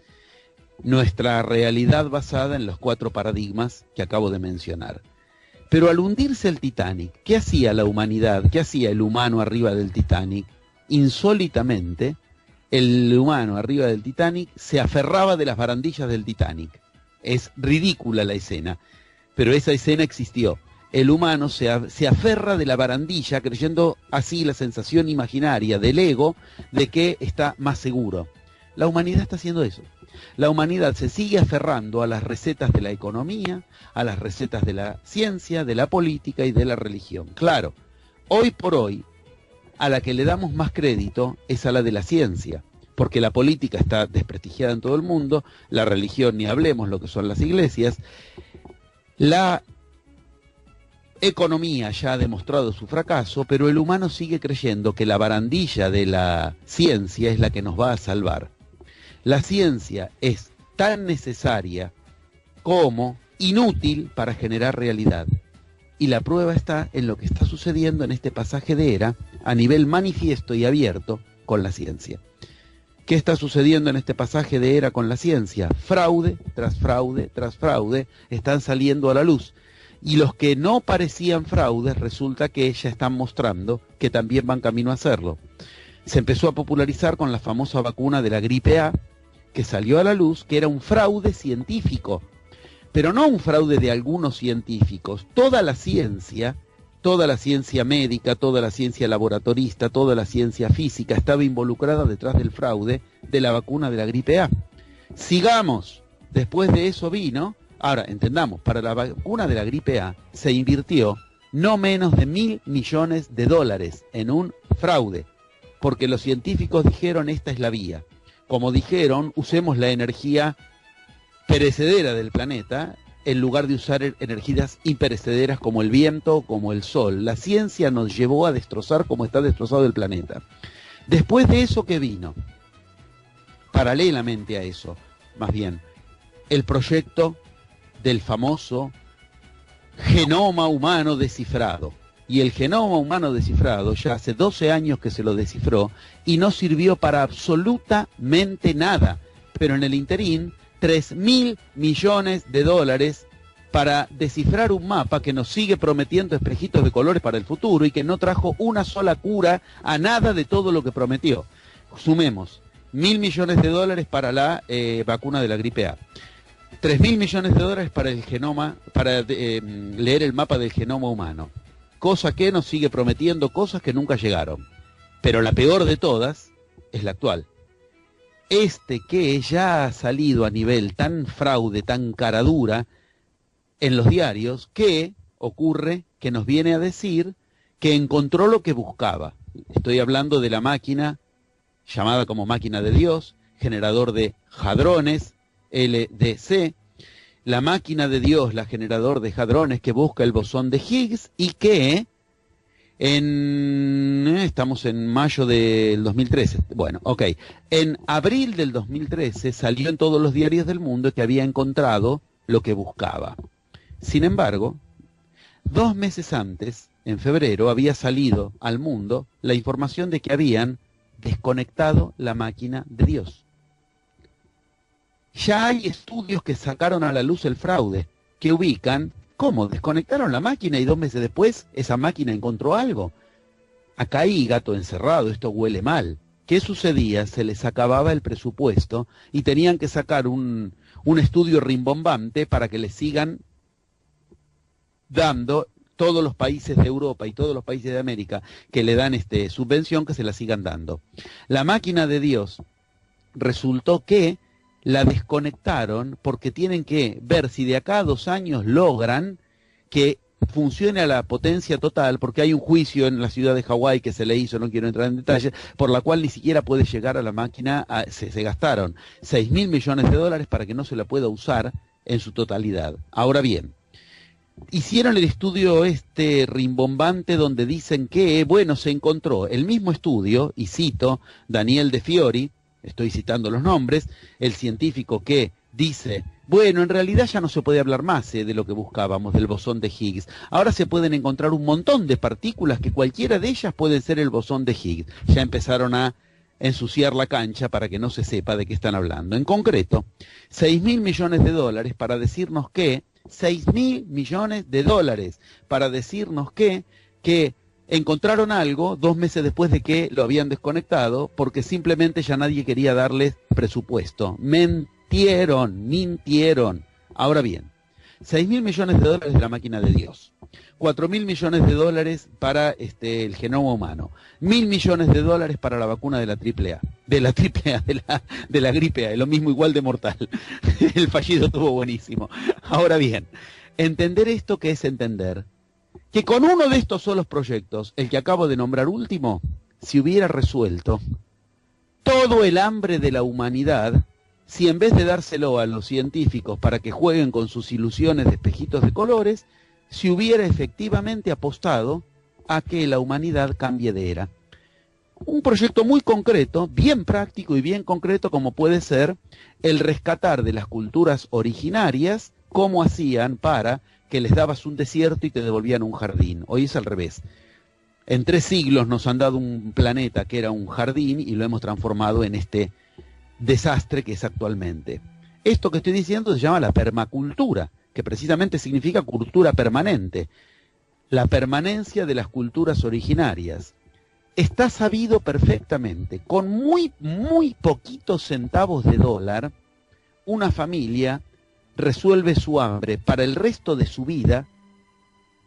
Speaker 5: nuestra realidad basada en los 4 paradigmas que acabo de mencionar. Pero al hundirse el Titanic, ¿qué hacía la humanidad? ¿Qué hacía el humano arriba del Titanic? Insólitamente, el humano arriba del Titanic se aferraba de las barandillas del Titanic. Es ridícula la escena, pero esa escena existió. El humano se aferra de la barandilla, creyendo así la sensación imaginaria del ego de que está más seguro. La humanidad está haciendo eso. La humanidad se sigue aferrando a las recetas de la economía, a las recetas de la ciencia, de la política y de la religión. Claro, hoy por hoy, a la que le damos más crédito es a la de la ciencia, porque la política está desprestigiada en todo el mundo, la religión ni hablemos, lo que son las iglesias. La economía ya ha demostrado su fracaso, pero el humano sigue creyendo que la barandilla de la ciencia es la que nos va a salvar. La ciencia es tan necesaria como inútil para generar realidad. Y la prueba está en lo que está sucediendo en este pasaje de Hera a nivel manifiesto y abierto con la ciencia. ¿Qué está sucediendo en este pasaje de Hera con la ciencia? Fraude tras fraude tras fraude están saliendo a la luz. Y los que no parecían fraudes, resulta que ya están mostrando que también van camino a hacerlo. Se empezó a popularizar con la famosa vacuna de la gripe A, que salió a la luz, que era un fraude científico. Pero no un fraude de algunos científicos. Toda la ciencia médica, toda la ciencia laboratorista, toda la ciencia física estaba involucrada detrás del fraude de la vacuna de la gripe A. Sigamos, después de eso vino. Ahora, entendamos, para la vacuna de la gripe A se invirtió no menos de $1.000 millones en un fraude, porque los científicos dijeron esta es la vía. Como dijeron, usemos la energía perecedera del planeta en lugar de usar energías imperecederas como el viento o como el sol. La ciencia nos llevó a destrozar como está destrozado el planeta. Después de eso, ¿qué vino? Paralelamente a eso, más bien, el proyecto del famoso genoma humano descifrado. Y el genoma humano descifrado ya hace 12 años que se lo descifró y no sirvió para absolutamente nada. Pero en el interín, $3.000 millones para descifrar un mapa que nos sigue prometiendo espejitos de colores para el futuro y que no trajo una sola cura a nada de todo lo que prometió. Sumemos, $1.000 millones para la vacuna de la gripe A. $3.000 millones para el genoma, para leer el mapa del genoma humano. Cosa que nos sigue prometiendo cosas que nunca llegaron. Pero la peor de todas es la actual. Que ya ha salido a nivel tan fraude, tan caradura en los diarios, que ocurre que nos viene a decir que encontró lo que buscaba. Estoy hablando de la máquina llamada como máquina de Dios, generador de hadrones, LDC, la máquina de Dios, la generador de hadrones que busca el bosón de Higgs y que estamos en mayo del 2013, bueno, ok, en abril del 2013 salió en todos los diarios del mundo que había encontrado lo que buscaba. Sin embargo, 2 meses antes, en febrero, había salido al mundo la información de que habían desconectado la máquina de Dios. Ya hay estudios que sacaron a la luz el fraude, que ubican cómo desconectaron la máquina y 2 meses después esa máquina encontró algo. Acá hay gato encerrado, esto huele mal. ¿Qué sucedía? Se les acababa el presupuesto y tenían que sacar un estudio rimbombante para que les sigan dando todos los países de Europa y todos los países de América que le dan subvención, que se la sigan dando. La máquina de Dios resultó que la desconectaron porque tienen que ver si de acá a 2 años logran que funcione a la potencia total, porque hay un juicio en la ciudad de Hawái que se le hizo, no quiero entrar en detalles, por la cual ni siquiera puede llegar a la máquina, se gastaron $6.000 millones para que no se la pueda usar en su totalidad. Ahora bien, hicieron el estudio rimbombante donde dicen que, bueno, se encontró el mismo estudio, y cito, Daniel De Fiori, estoy citando los nombres, el científico que dice, bueno, en realidad ya no se puede hablar más de lo que buscábamos, del bosón de Higgs. Ahora se pueden encontrar un montón de partículas que cualquiera de ellas puede ser el bosón de Higgs. Ya empezaron a ensuciar la cancha para que no se sepa de qué están hablando. En concreto, $6.000 millones para decirnos que, $6.000 millones para decirnos que encontraron algo 2 meses después de que lo habían desconectado, porque simplemente ya nadie quería darles presupuesto. Mintieron. Ahora bien, $6.000 millones de la máquina de Dios, $4.000 millones para el genoma humano, $1.000 millones para la vacuna de la AAA, de la gripe A, es lo mismo, igual de mortal. El fallido estuvo buenísimo. Ahora bien, entender esto que es entender que con uno de estos solos proyectos, el que acabo de nombrar último, se hubiera resuelto todo el hambre de la humanidad, si en vez de dárselo a los científicos para que jueguen con sus ilusiones de espejitos de colores, se hubiera efectivamente apostado a que la humanidad cambie de era. Un proyecto muy concreto, bien práctico y bien concreto, como puede ser el rescatar de las culturas originarias cómo hacían para que les dabas un desierto y te devolvían un jardín. Hoy es al revés. En 3 siglos nos han dado un planeta que era un jardín y lo hemos transformado en este desastre que es actualmente. Esto que estoy diciendo se llama la permacultura, que precisamente significa cultura permanente. La permanencia de las culturas originarias. Está sabido perfectamente, con muy poquitos centavos de dólar, una familia resuelve su hambre para el resto de su vida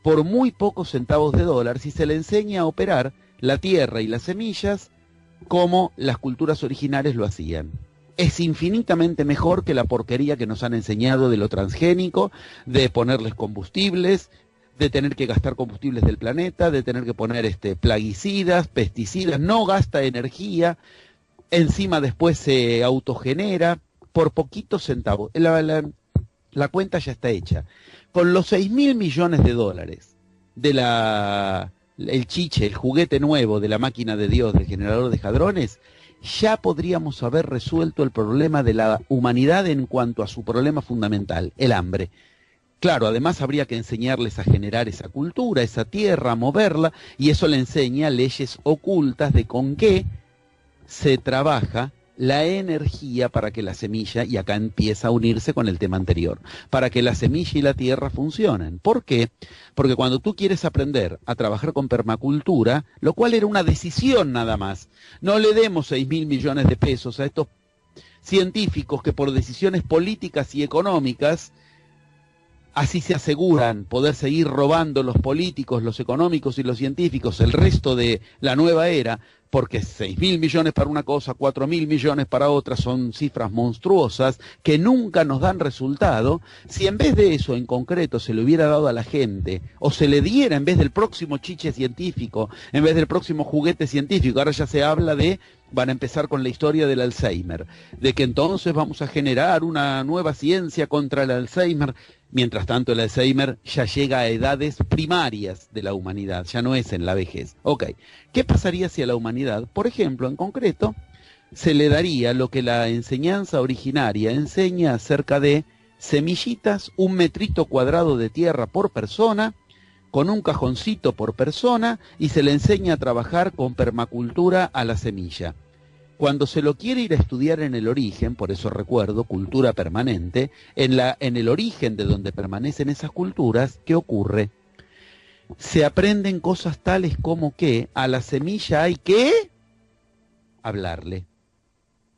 Speaker 5: por muy pocos centavos de dólar si se le enseña a operar la tierra y las semillas como las culturas originales lo hacían. Es infinitamente mejor que la porquería que nos han enseñado de lo transgénico, de ponerles combustibles, de tener que gastar combustibles del planeta, de tener que poner plaguicidas, pesticidas, no gasta energía, encima después se autogenera por poquitos centavos. La cuenta ya está hecha. Con los $6.000 millones de el chiche, el juguete nuevo de la máquina de Dios, del generador de hadrones, ya podríamos haber resuelto el problema de la humanidad en cuanto a su problema fundamental, el hambre. Claro, además habría que enseñarles a generar esa cultura, esa tierra, a moverla, y eso le enseña leyes ocultas de con qué se trabaja la energía para que la semilla, y acá empieza a unirse con el tema anterior, para que la semilla y la tierra funcionen. ¿Por qué? Porque cuando tú quieres aprender a trabajar con permacultura, lo cual era una decisión nada más, no le demos $6.000 millones a estos científicos que por decisiones políticas y económicas, así se aseguran poder seguir robando los políticos, los económicos y los científicos el resto de la nueva era, porque 6.000 millones para una cosa, 4.000 millones para otra, son cifras monstruosas que nunca nos dan resultado. Si en vez de eso en concreto se le hubiera dado a la gente, o se le diera en vez del próximo chiche científico, en vez del próximo juguete científico, ahora ya se habla de van a empezar con la historia del Alzheimer, de que entonces vamos a generar una nueva ciencia contra el Alzheimer. Mientras tanto, el Alzheimer ya llega a edades primarias de la humanidad, ya no es en la vejez. Ok, ¿qué pasaría si a la humanidad, por ejemplo, en concreto, se le daría lo que la enseñanza originaria enseña acerca de semillitas, 1 metrito cuadrado de tierra por persona, con un cajoncito por persona, y se le enseña a trabajar con permacultura a la semilla? Cuando se lo quiere ir a estudiar en el origen, por eso recuerdo, cultura permanente, en el origen de donde permanecen esas culturas, ¿qué ocurre? Se aprenden cosas tales como que a la semilla hay que hablarle,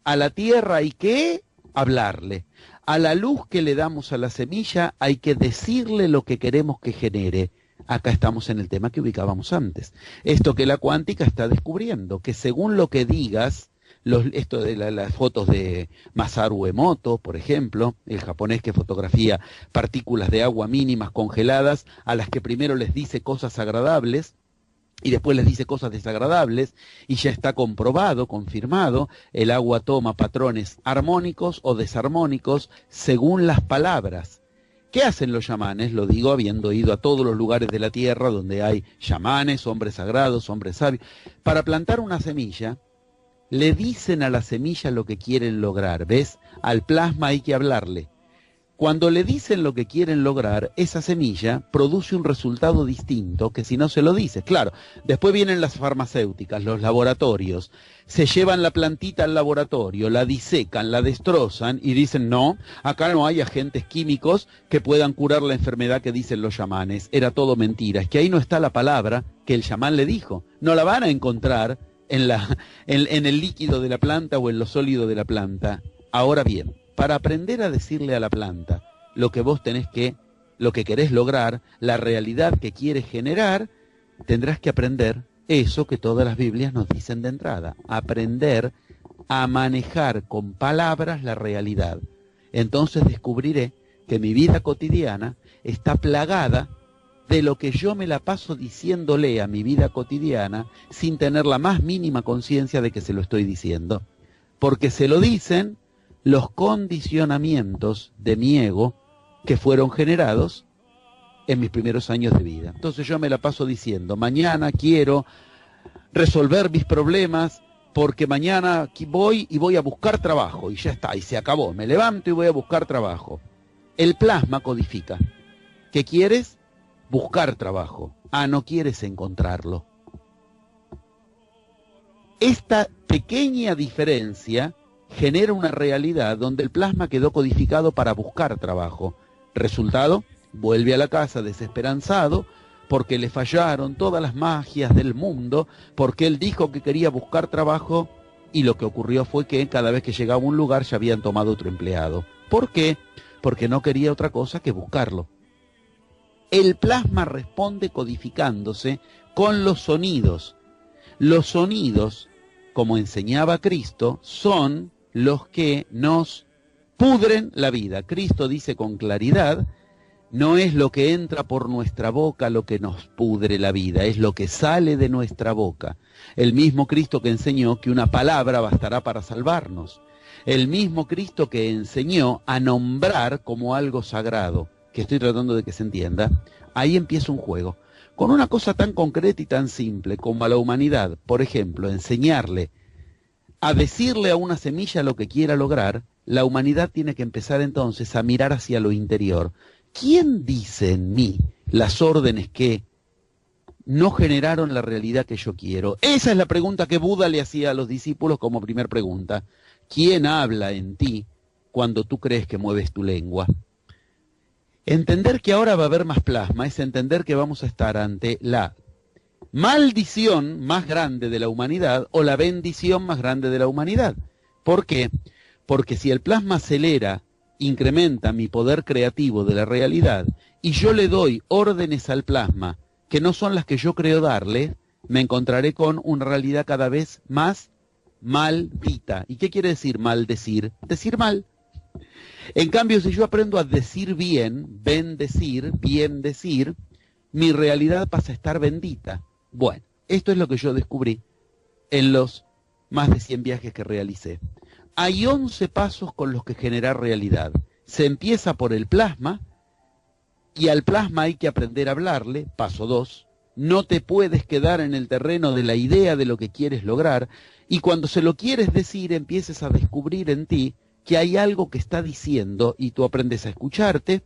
Speaker 5: a la tierra hay que hablarle, a la luz que le damos a la semilla hay que decirle lo que queremos que genere. Acá estamos en el tema que ubicábamos antes. Esto que la cuántica está descubriendo, que según lo que digas, esto de las fotos de Masaru Emoto, por ejemplo, el japonés que fotografía partículas de agua mínimas congeladas, a las que primero les dice cosas agradables y después les dice cosas desagradables, y ya está comprobado, confirmado, el agua toma patrones armónicos o desarmónicos según las palabras. ¿Qué hacen los chamanes? Lo digo habiendo ido a todos los lugares de la tierra donde hay chamanes, hombres sagrados, hombres sabios. Para plantar una semilla, le dicen a la semilla lo que quieren lograr, ¿ves? Al plasma hay que hablarle. Cuando le dicen lo que quieren lograr, esa semilla produce un resultado distinto que si no se lo dice. Claro, después vienen las farmacéuticas, los laboratorios, se llevan la plantita al laboratorio, la disecan, la destrozan y dicen, no, acá no hay agentes químicos que puedan curar la enfermedad que dicen los chamanes. Era todo mentira, es que ahí no está la palabra que el chamán le dijo. No la van a encontrar en el líquido de la planta o en lo sólido de la planta. Ahora bien, para aprender a decirle a la planta lo que vos lo que querés lograr, la realidad que quieres generar, tendrás que aprender eso que todas las Biblias nos dicen de entrada, aprender a manejar con palabras la realidad. Entonces descubriré que mi vida cotidiana está plagada de lo que yo me la paso diciéndole a mi vida cotidiana sin tener la más mínima conciencia de que se lo estoy diciendo. Porque se lo dicen los condicionamientos de mi ego que fueron generados en mis primeros años de vida. Entonces yo me la paso diciendo, mañana quiero resolver mis problemas porque mañana voy a buscar trabajo y ya está, y se acabó. Me levanto y voy a buscar trabajo. El plasma codifica. ¿Qué quieres? Buscar trabajo. Ah, no quieres encontrarlo. Esta pequeña diferencia genera una realidad donde el plasma quedó codificado para buscar trabajo. Resultado, vuelve a la casa desesperanzado porque le fallaron todas las magias del mundo, porque él dijo que quería buscar trabajo y lo que ocurrió fue que cada vez que llegaba a un lugar ya habían tomado otro empleado. ¿Por qué? Porque no quería otra cosa que buscarlo. El plasma responde codificándose con los sonidos. Los sonidos, como enseñaba Cristo, son los que nos pudren la vida. Cristo dice con claridad, no es lo que entra por nuestra boca lo que nos pudre la vida, es lo que sale de nuestra boca. El mismo Cristo que enseñó que una palabra bastará para salvarnos. El mismo Cristo que enseñó a nombrar como algo sagrado, que estoy tratando de que se entienda. Ahí empieza un juego. Con una cosa tan concreta y tan simple como a la humanidad, por ejemplo, enseñarle a decirle a una semilla lo que quiera lograr, la humanidad tiene que empezar entonces a mirar hacia lo interior. ¿Quién dice en mí las órdenes que no generaron la realidad que yo quiero? Esa es la pregunta que Buda le hacía a los discípulos como primer pregunta. ¿Quién habla en ti cuando tú crees que mueves tu lengua? Entender que ahora va a haber más plasma es entender que vamos a estar ante la maldición más grande de la humanidad o la bendición más grande de la humanidad. ¿Por qué? Porque si el plasma acelera, incrementa mi poder creativo de la realidad y yo le doy órdenes al plasma que no son las que yo creo darle, me encontraré con una realidad cada vez más maldita. ¿Y qué quiere decir maldecir? Decir mal. En cambio, si yo aprendo a decir bien, bendecir, bien decir, mi realidad pasa a estar bendita. Bueno, esto es lo que yo descubrí en los más de 100 viajes que realicé. Hay 11 pasos con los que generar realidad. Se empieza por el plasma, y al plasma hay que aprender a hablarle, paso 2. No te puedes quedar en el terreno de la idea de lo que quieres lograr, y cuando se lo quieres decir, empieces a descubrir en ti que hay algo que está diciendo, y tú aprendes a escucharte.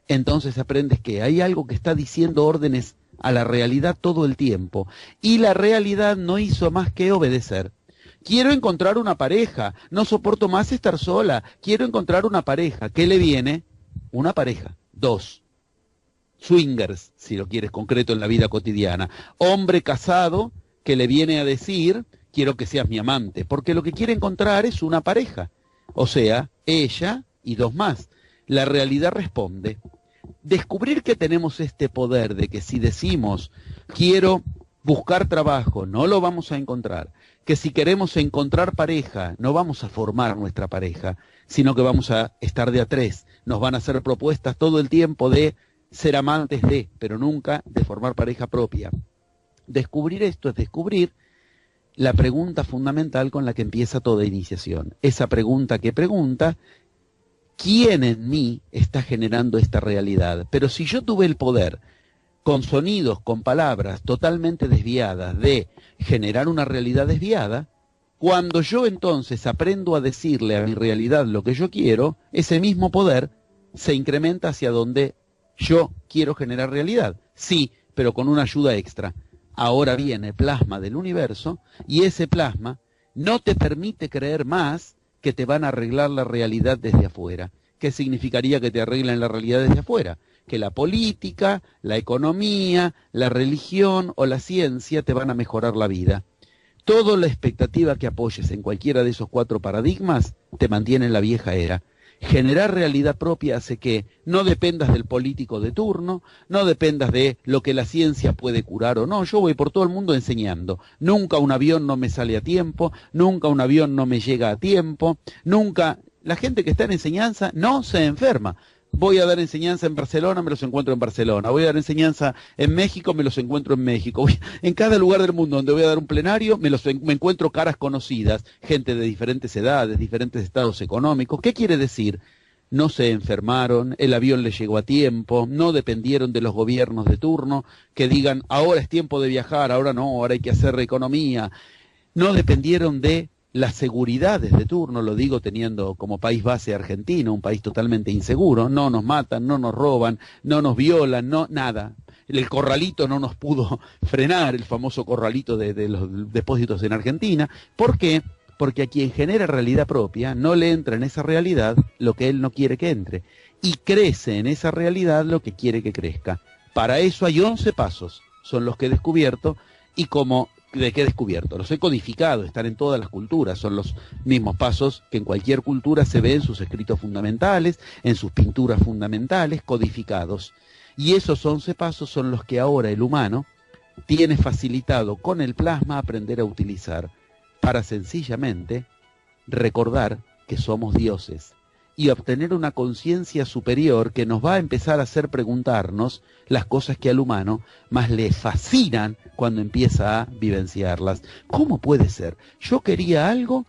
Speaker 5: Entonces aprendes que hay algo que está diciendo órdenes a la realidad todo el tiempo, y la realidad no hizo más que obedecer. Quiero encontrar una pareja, no soporto más estar sola, quiero encontrar una pareja. ¿Qué le viene? Una pareja. 2. Swingers, si lo quieres concreto en la vida cotidiana. Hombre casado que le viene a decir, quiero que seas mi amante, porque lo que quiere encontrar es una pareja. O sea, ella y 2 más. La realidad responde. Descubrir que tenemos este poder de que si decimos, quiero buscar trabajo, no lo vamos a encontrar. Que si queremos encontrar pareja, no vamos a formar nuestra pareja, sino que vamos a estar de a 3. Nos van a hacer propuestas todo el tiempo de ser amantes de, pero nunca de formar pareja propia. Descubrir esto es descubrir la pregunta fundamental con la que empieza toda iniciación. Esa pregunta que pregunta, ¿quién en mí está generando esta realidad? Pero si yo tuve el poder, con sonidos, con palabras totalmente desviadas, de generar una realidad desviada, cuando yo entonces aprendo a decirle a mi realidad lo que yo quiero, ese mismo poder se incrementa hacia donde yo quiero generar realidad. Sí, pero con una ayuda extra. Ahora viene plasma del universo, y ese plasma no te permite creer más que te van a arreglar la realidad desde afuera. ¿Qué significaría que te arreglen la realidad desde afuera? Que la política, la economía, la religión o la ciencia te van a mejorar la vida. Toda la expectativa que apoyes en cualquiera de esos 4 paradigmas te mantiene en la vieja era. Generar realidad propia hace que no dependas del político de turno, no dependas de lo que la ciencia puede curar o no. Yo voy por todo el mundo enseñando. Nunca un avión no me sale a tiempo, nunca un avión no me llega a tiempo, nunca... La gente que está en enseñanza no se enferma. Voy a dar enseñanza en Barcelona, me los encuentro en Barcelona. Voy a dar enseñanza en México, me los encuentro en México. En cada lugar del mundo donde voy a dar un plenario, me encuentro caras conocidas, gente de diferentes edades, diferentes estados económicos. ¿Qué quiere decir? No se enfermaron, el avión les llegó a tiempo, no dependieron de los gobiernos de turno, que digan, ahora es tiempo de viajar, ahora no, ahora hay que hacer economía. No dependieron de las seguridades de turno, lo digo teniendo como país base Argentina, un país totalmente inseguro. No nos matan, no nos roban, no nos violan, no nada. El corralito no nos pudo frenar, el famoso corralito de los depósitos en Argentina. ¿Por qué? Porque a quien genera realidad propia no le entra en esa realidad lo que él no quiere que entre, y crece en esa realidad lo que quiere que crezca. Para eso hay 11 pasos, son los que he descubierto, y como ¿de qué he descubierto? Los he codificado, están en todas las culturas, son los mismos pasos que en cualquier cultura se ven en sus escritos fundamentales, en sus pinturas fundamentales, codificados. Y esos 11 pasos son los que ahora el humano tiene facilitado con el plasma aprender a utilizar para sencillamente recordar que somos dioses y obtener una conciencia superior que nos va a empezar a hacer preguntarnos las cosas que al humano más le fascinan cuando empieza a vivenciarlas. ¿Cómo puede ser? Yo quería algo,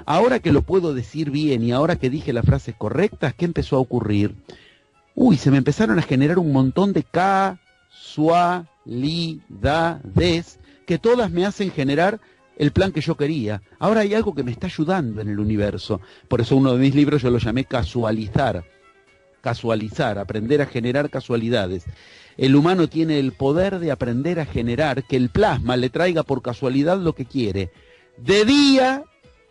Speaker 5: ahora que lo puedo decir bien y ahora que dije las frases correctas, ¿qué empezó a ocurrir? Se me empezaron a generar un montón de casualidades que todas me hacen generar el plan que yo quería. Ahora hay algo que me está ayudando en el universo. Por eso uno de mis libros yo lo llamé casualizar. Casualizar, aprender a generar casualidades. El humano tiene el poder de aprender a generar que el plasma le traiga por casualidad lo que quiere, de día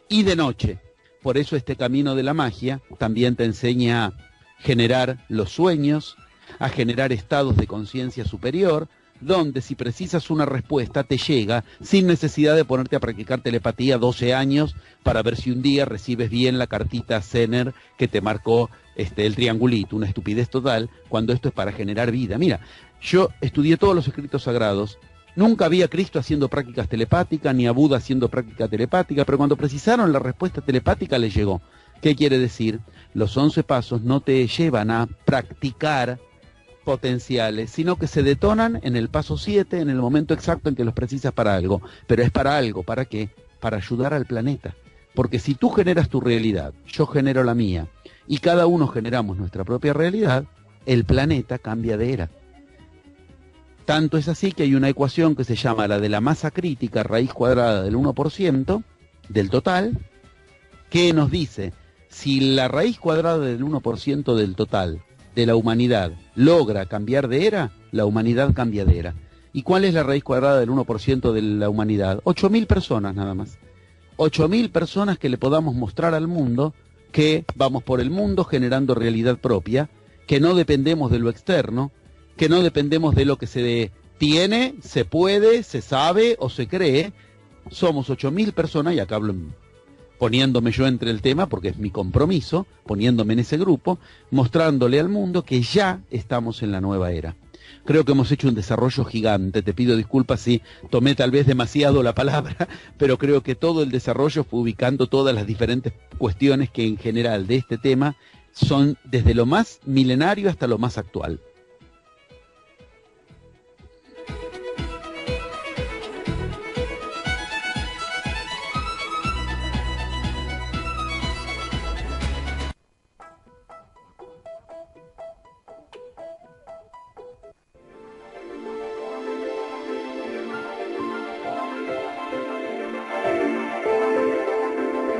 Speaker 5: y de noche. Por eso este camino de la magia también te enseña a generar los sueños, a generar estados de conciencia superior, donde si precisas una respuesta te llega sin necesidad de ponerte a practicar telepatía 12 años para ver si un día recibes bien la cartita Zener que te marcó el triangulito, una estupidez total, cuando esto es para generar vida. Mira, yo estudié todos los escritos sagrados, nunca vi a Cristo haciendo prácticas telepáticas, ni a Buda haciendo práctica telepática, pero cuando precisaron la respuesta telepática les llegó. ¿Qué quiere decir? Los 11 pasos no te llevan a practicar potenciales, sino que se detonan en el paso 7, en el momento exacto en que los precisas para algo. Pero es para algo, ¿para qué? para ayudar al planeta. Porque si tú generas tu realidad, yo genero la mía, y cada uno generamos nuestra propia realidad, el planeta cambia de era. Tanto es así que hay una ecuación que se llama la de la masa crítica, raíz cuadrada del 1% del total, que nos dice, si la raíz cuadrada del 1% del total de la humanidad logra cambiar de era, la humanidad cambia de era. ¿Y cuál es la raíz cuadrada del 1% de la humanidad? 8.000 personas nada más. 8.000 personas que le podamos mostrar al mundo que vamos por el mundo generando realidad propia, que no dependemos de lo externo, que no dependemos de lo que se tiene, se puede, se sabe o se cree. Somos 8.000 personas, y acá hablo poniéndome yo entre el tema, porque es mi compromiso, poniéndome en ese grupo, mostrándole al mundo que ya estamos en la nueva era. Creo que hemos hecho un desarrollo gigante, te pido disculpas si tomé tal vez demasiado la palabra, pero creo que todo el desarrollo fue ubicando todas las diferentes cuestiones que en general de este tema son desde lo más milenario hasta lo más actual.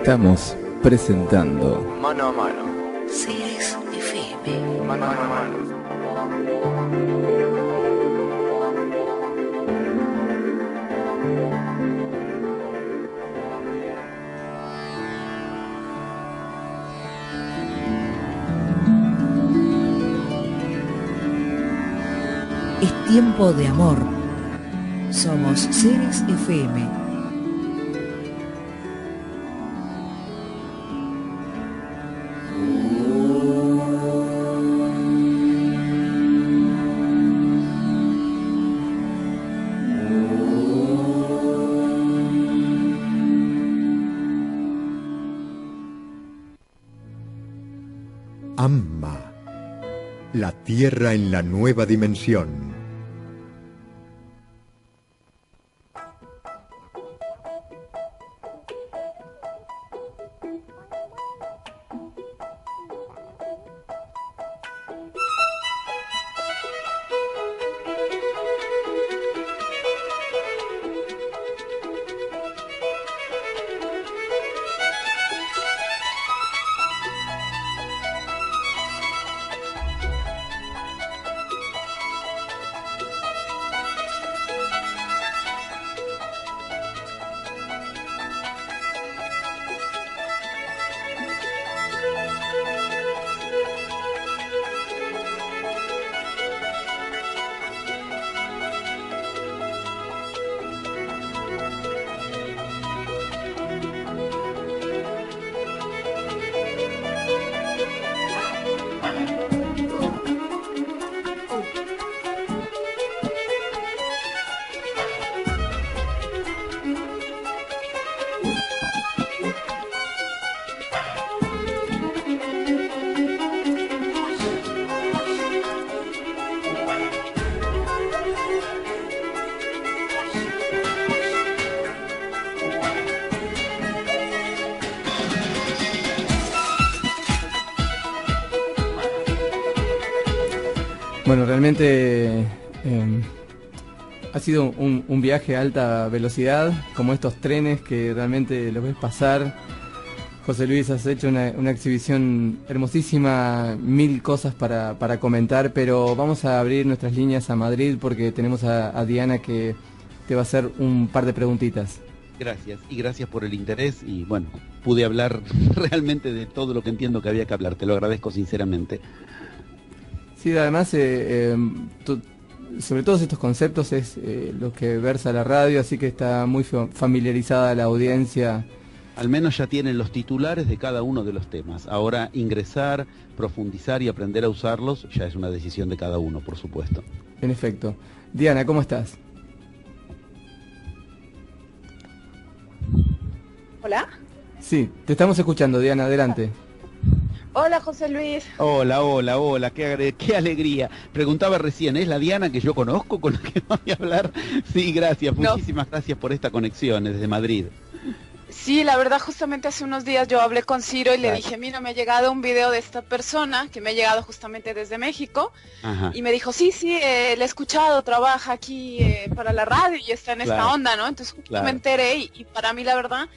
Speaker 1: Estamos presentando
Speaker 4: Mano a mano.
Speaker 3: Ceres FM.
Speaker 4: Mano a mano.
Speaker 2: Es tiempo de amor. Somos Ceres FM.
Speaker 6: Amma, la Tierra en la nueva dimensión.
Speaker 4: Bueno, realmente ha sido un viaje a alta velocidad, como estos trenes que realmente los ves pasar. José Luis, has hecho una exhibición hermosísima, 1000 cosas para comentar, pero vamos a abrir nuestras líneas a Madrid porque tenemos a Diana que te va a hacer un par de preguntitas.
Speaker 5: Gracias, y gracias por el interés, y bueno, pude hablar realmente de todo lo que entiendo que había que hablar, te lo agradezco sinceramente.
Speaker 4: Sí, además, sobre todos estos conceptos es lo que versa la radio, así que está muy familiarizada la audiencia.
Speaker 5: Al menos ya tienen los titulares de cada uno de los temas. Ahora ingresar, profundizar y aprender a usarlos ya es una decisión de cada uno, por supuesto.
Speaker 4: En efecto. Diana, ¿cómo estás?
Speaker 7: ¿Hola?
Speaker 4: Sí, te estamos escuchando, Diana, adelante.
Speaker 7: Hola, José Luis.
Speaker 5: Hola, qué alegría. Preguntaba recién, ¿es la Diana que yo conozco con la que voy a hablar? Sí, gracias, muchísimas gracias por esta conexión desde Madrid.
Speaker 7: Sí, la verdad, justamente hace unos días yo hablé con Ciro y le
Speaker 5: Claro.
Speaker 7: dije, mira, me ha llegado un video de esta persona que me ha llegado justamente desde México.
Speaker 5: Ajá.
Speaker 7: Y me dijo, sí, le he escuchado, trabaja aquí para la radio y está en esta
Speaker 5: Claro.
Speaker 7: onda, ¿no? Entonces justo
Speaker 5: Claro.
Speaker 7: me enteré y para mí la verdad,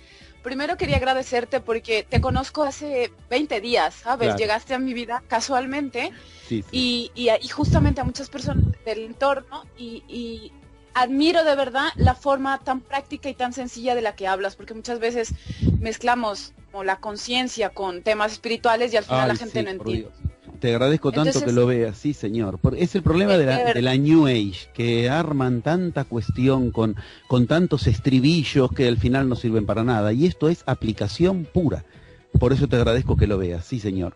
Speaker 7: primero quería agradecerte porque te conozco hace 20 días, ¿sabes?
Speaker 5: Claro.
Speaker 7: Llegaste a mi vida casualmente
Speaker 5: Sí, sí.
Speaker 7: y justamente a muchas personas del entorno y admiro de verdad la forma tan práctica y tan sencilla de la que hablas, porque muchas veces mezclamos como la conciencia con temas espirituales y al final la
Speaker 5: Ay,
Speaker 7: gente
Speaker 5: sí,
Speaker 7: no
Speaker 5: por
Speaker 7: entiende.
Speaker 5: Dios. Te agradezco tanto
Speaker 7: Entonces-
Speaker 5: que lo veas, sí señor. Es el problema de la New Age, que arman tanta cuestión con tantos estribillos que al final no sirven para nada. Y esto es aplicación pura. Por eso te agradezco que lo veas, sí señor.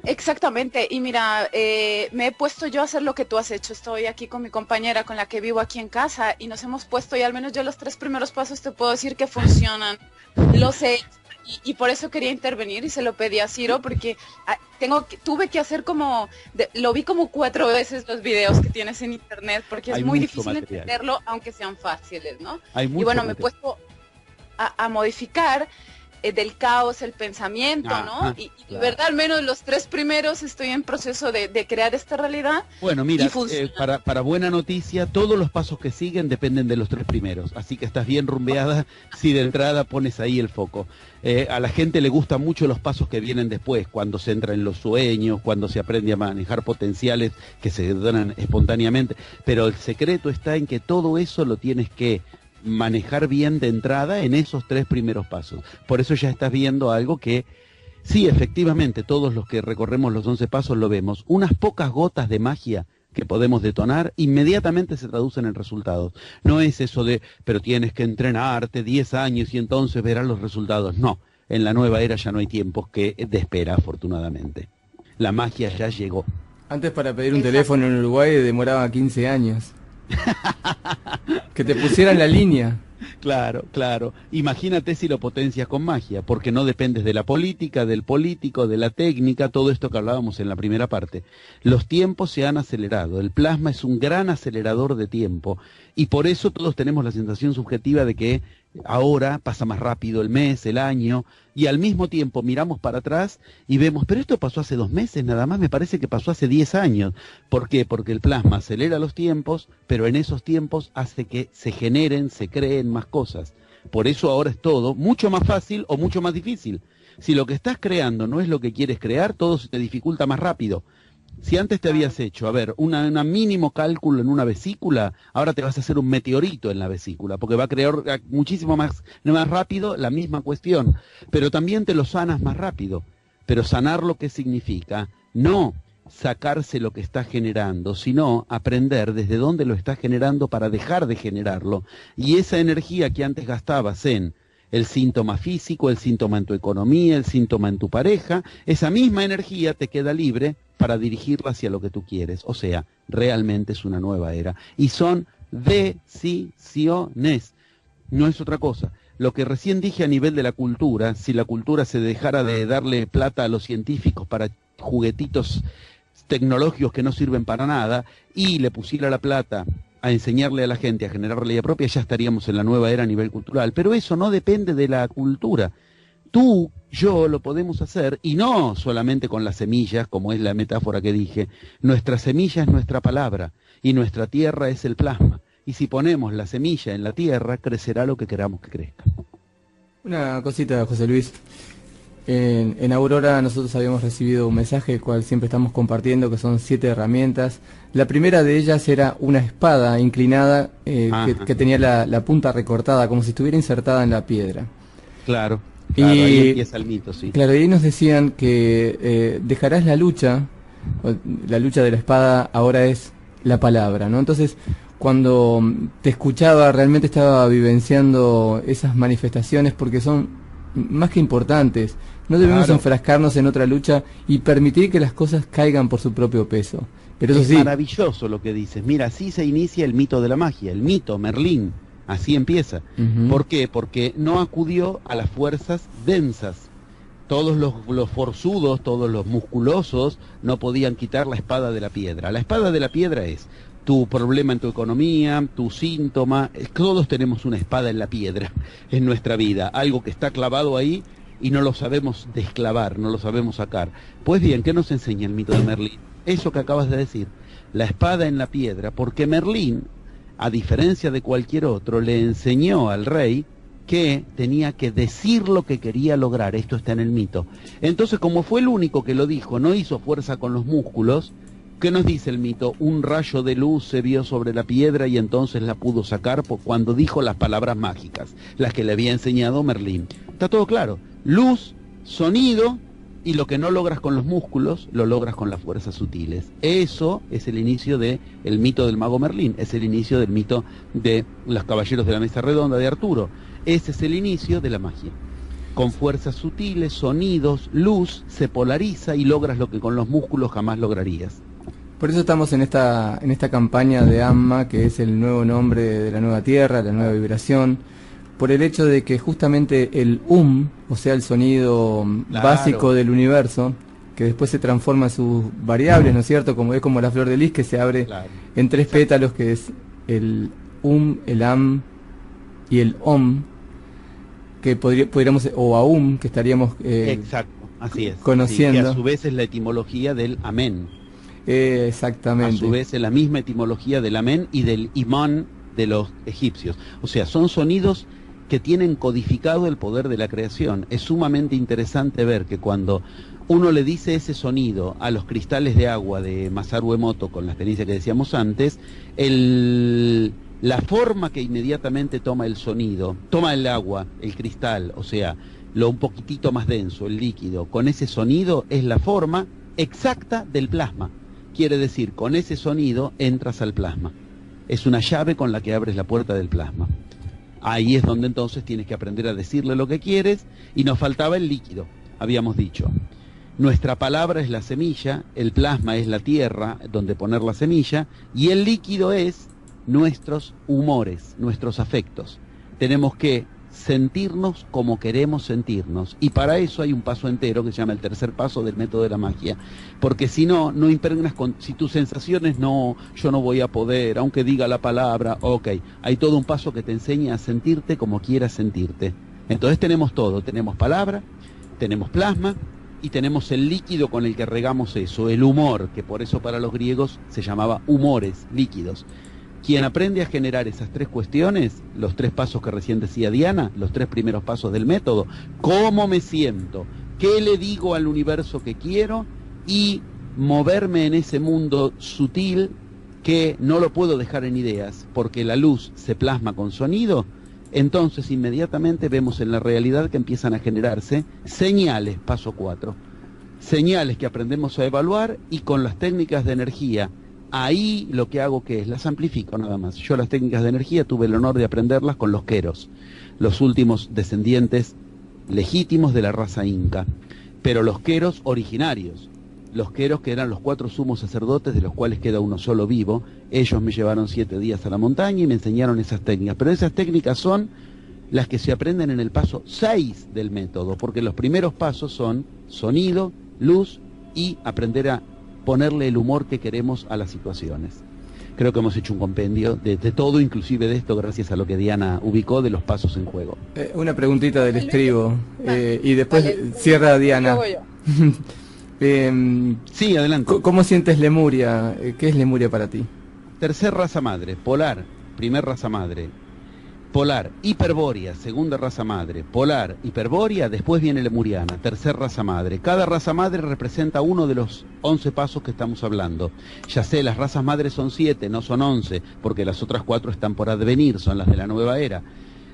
Speaker 7: Exactamente, y mira, me he puesto yo a hacer lo que tú has hecho. Estoy aquí con mi compañera con la que vivo aquí en casa y nos hemos puesto, y al menos yo los 3 primeros pasos te puedo decir que funcionan. Los he hecho y por eso quería intervenir y se lo pedí a Ciro porque tuve que hacer lo vi como 4 veces los videos que tienes en internet porque es
Speaker 5: Hay
Speaker 7: muy
Speaker 5: mucho
Speaker 7: difícil
Speaker 5: material.
Speaker 7: entenderlo aunque sean fáciles, ¿no?
Speaker 5: Hay mucho
Speaker 7: Y bueno, me he
Speaker 5: material.
Speaker 7: puesto a modificar del caos el pensamiento, ¿no?
Speaker 5: Ajá,
Speaker 7: Y de
Speaker 5: claro.
Speaker 7: verdad, al menos los 3 primeros estoy en proceso de crear esta realidad.
Speaker 5: Bueno, mira,
Speaker 7: Y funciona.
Speaker 5: para buena noticia, todos los pasos que siguen dependen de los 3 primeros. Así que estás bien rumbeada si de entrada pones ahí el foco. A la gente le gustan mucho los pasos que vienen después, cuando se entra en los sueños, cuando se aprende a manejar potenciales que se donan espontáneamente. Pero el secreto está en que todo eso lo tienes que manejar bien de entrada en esos 3 primeros pasos. Por eso ya estás viendo algo que, sí, efectivamente, todos los que recorremos los 11 pasos lo vemos. Unas pocas gotas de magia que podemos detonar, inmediatamente se traducen en resultados. No es eso de, pero tienes que entrenarte 10 años y entonces verás los resultados. No, en la nueva era ya no hay tiempos de espera, afortunadamente. La magia ya llegó.
Speaker 4: Antes para pedir un
Speaker 7: Exacto.
Speaker 4: teléfono en Uruguay demoraba 15 años. Que te pusieran la línea.
Speaker 5: Claro, claro. Imagínate si lo potencias con magia, porque no dependes de la política, del político, de la técnica, todo esto que hablábamos en la primera parte. Los tiempos se han acelerado, el plasma es un gran acelerador de tiempo y por eso todos tenemos la sensación subjetiva de que ahora pasa más rápido el mes, el año, y al mismo tiempo miramos para atrás y vemos, pero esto pasó hace 2 meses nada más, me parece que pasó hace 10 años. ¿Por qué? Porque el plasma acelera los tiempos, pero en esos tiempos hace que se generen, se creen más cosas. Por eso ahora es todo mucho más fácil o mucho más difícil. Si lo que estás creando no es lo que quieres crear, todo se te dificulta más rápido. Si antes te habías hecho, a ver, un mínimo cálculo en una vesícula, ahora te vas a hacer un meteorito en la vesícula, porque va a crear muchísimo más rápido la misma cuestión, pero también te lo sanas más rápido. Pero sanar lo que significa, no sacarse lo que está generando, sino aprender desde dónde lo está generando para dejar de generarlo. Y esa energía que antes gastabas en el síntoma físico, el síntoma en tu economía, el síntoma en tu pareja, esa misma energía te queda libre para dirigirla hacia lo que tú quieres. O sea, realmente es una nueva era. Y son decisiones, no es otra cosa. Lo que recién dije a nivel de la cultura, si la cultura se dejara de darle plata a los científicos para juguetitos tecnológicos que no sirven para nada y le pusiera la plata a enseñarle a la gente a generar realidad propia, ya estaríamos en la nueva era a nivel cultural. Pero eso no depende de la cultura. Tú, yo lo podemos hacer, y no solamente con las semillas, como es la metáfora que dije. Nuestra semilla es nuestra palabra, y nuestra tierra es el plasma. Y si ponemos la semilla en la tierra, crecerá lo que queramos que crezca.
Speaker 4: Una cosita, José Luis. En Aurora nosotros habíamos recibido un mensaje, el cual siempre estamos compartiendo, que son 7 herramientas. La primera de ellas era una espada inclinada que tenía la punta recortada, como si estuviera insertada en la piedra.
Speaker 5: Claro,
Speaker 4: Y-
Speaker 5: ahí empieza el mito, sí.
Speaker 4: Claro, y ahí nos decían que dejarás la lucha de la espada ahora es la palabra, ¿no? Entonces, cuando te escuchaba, realmente estaba vivenciando esas manifestaciones porque son más que importantes. No debemos
Speaker 5: Claro.
Speaker 4: enfrascarnos en otra lucha y permitir que las cosas caigan por su propio peso. Pero eso
Speaker 5: Es
Speaker 4: sí,
Speaker 5: maravilloso lo que dices. Mira, así se inicia el mito de la magia, el mito, Merlín. Así empieza.
Speaker 4: Ujú.
Speaker 5: ¿Por qué? Porque no acudió a las fuerzas densas. Todos los forzudos, todos los musculosos no podían quitar la espada de la piedra. La espada de la piedra es tu problema en tu economía, tu síntoma. Todos tenemos una espada en la piedra en nuestra vida, algo que está clavado ahí y no lo sabemos desclavar, no lo sabemos sacar. Pues bien, ¿qué nos enseña el mito de Merlín? Eso que acabas de decir, la espada en la piedra, porque Merlín, a diferencia de cualquier otro, le enseñó al rey que tenía que decir lo que quería lograr. Esto está en el mito. Entonces, como fue el único que lo dijo, no hizo fuerza con los músculos. ¿Qué nos dice el mito? Un rayo de luz se vio sobre la piedra y entonces la pudo sacar cuando dijo las palabras mágicas, las que le había enseñado Merlín. Está todo claro. Luz, sonido, y lo que no logras con los músculos, lo logras con las fuerzas sutiles. Eso es el inicio del mito del mago Merlín, es el inicio del mito de los caballeros de la mesa redonda de Arturo. Ese es el inicio de la magia. Con fuerzas sutiles, sonidos, luz, se polariza y logras lo que con los músculos jamás lograrías.
Speaker 4: Por eso estamos en esta campaña de AMMA, que es el nuevo nombre de la nueva Tierra, la nueva vibración, por el hecho de que justamente el o sea, el sonido básico del universo, que después se transforma en sus variables, ¿no es cierto? Como es como la flor de lis que se abre en tres pétalos, que es el el am y el om, que podríamos, o aum, que estaríamos
Speaker 5: exacto, así es,
Speaker 4: conociendo.
Speaker 5: Sí, que a su vez es la etimología del amén.
Speaker 4: Exactamente.
Speaker 5: A su vez es la misma etimología del amén y del imán de los egipcios. O sea, son sonidos que tienen codificado el poder de la creación. Es sumamente interesante ver que cuando uno le dice ese sonido a los cristales de agua de Masaru Emoto, con la experiencia que decíamos antes, la forma que inmediatamente toma el sonido, toma el agua, el cristal, o sea, lo un poquitito más denso, el líquido, con ese sonido es la forma exacta del plasma. Quiere decir, con ese sonido entras al plasma. Es una llave con la que abres la puerta del plasma. Ahí es donde entonces tienes que aprender a decirle lo que quieres, y nos faltaba el líquido, habíamos dicho. Nuestra palabra es la semilla, el plasma es la tierra donde poner la semilla, y el líquido es nuestros humores, nuestros afectos. Tenemos que sentirnos como queremos sentirnos, y para eso hay un paso entero que se llama el tercer paso del método de la magia, porque si no impregnas con, si tus sensaciones no, yo no voy a poder, aunque diga la palabra, ok, hay todo un paso que te enseña a sentirte como quieras sentirte. Entonces tenemos todo, tenemos palabra, tenemos plasma y tenemos el líquido con el que regamos eso, el humor, que por eso para los griegos se llamaba humores, líquidos. Quien aprende a generar esas tres cuestiones, los tres pasos que recién decía Diana, los tres primeros pasos del método, cómo me siento, qué le digo al universo que quiero, y moverme en ese mundo sutil que no lo puedo dejar en ideas, porque la luz se plasma con sonido, entonces inmediatamente vemos en la realidad que empiezan a generarse señales, paso 4, señales que aprendemos a evaluar, y con las técnicas de energía, ahí lo que hago, que es, las amplifico nada más. Yo las técnicas de energía tuve el honor de aprenderlas con los queros, los últimos descendientes legítimos de la raza inca, pero los queros originarios, los queros que eran los 4 sumos sacerdotes, de los cuales queda uno solo vivo. Ellos me llevaron 7 días a la montaña y me enseñaron esas técnicas, pero esas técnicas son las que se aprenden en el paso 6 del método, porque los primeros pasos son sonido, luz y aprender a ponerle el humor que queremos a las situaciones. Creo que hemos hecho un compendio de todo, inclusive de esto, gracias a lo que Diana ubicó de los pasos en juego.
Speaker 4: Una preguntita del estribo, y después cierra Diana.
Speaker 5: Sí, adelante.
Speaker 4: ¿Cómo sientes Lemuria? ¿Qué es Lemuria para ti?
Speaker 5: Tercer raza madre, polar, primer raza madre. Polar, hiperbórea, segunda raza madre. Polar, hiperbórea, después viene lemuriana, tercer raza madre. Cada raza madre representa uno de los 11 pasos que estamos hablando. Ya sé, las razas madres son 7, no son 11, porque las otras 4 están por advenir, son las de la nueva era.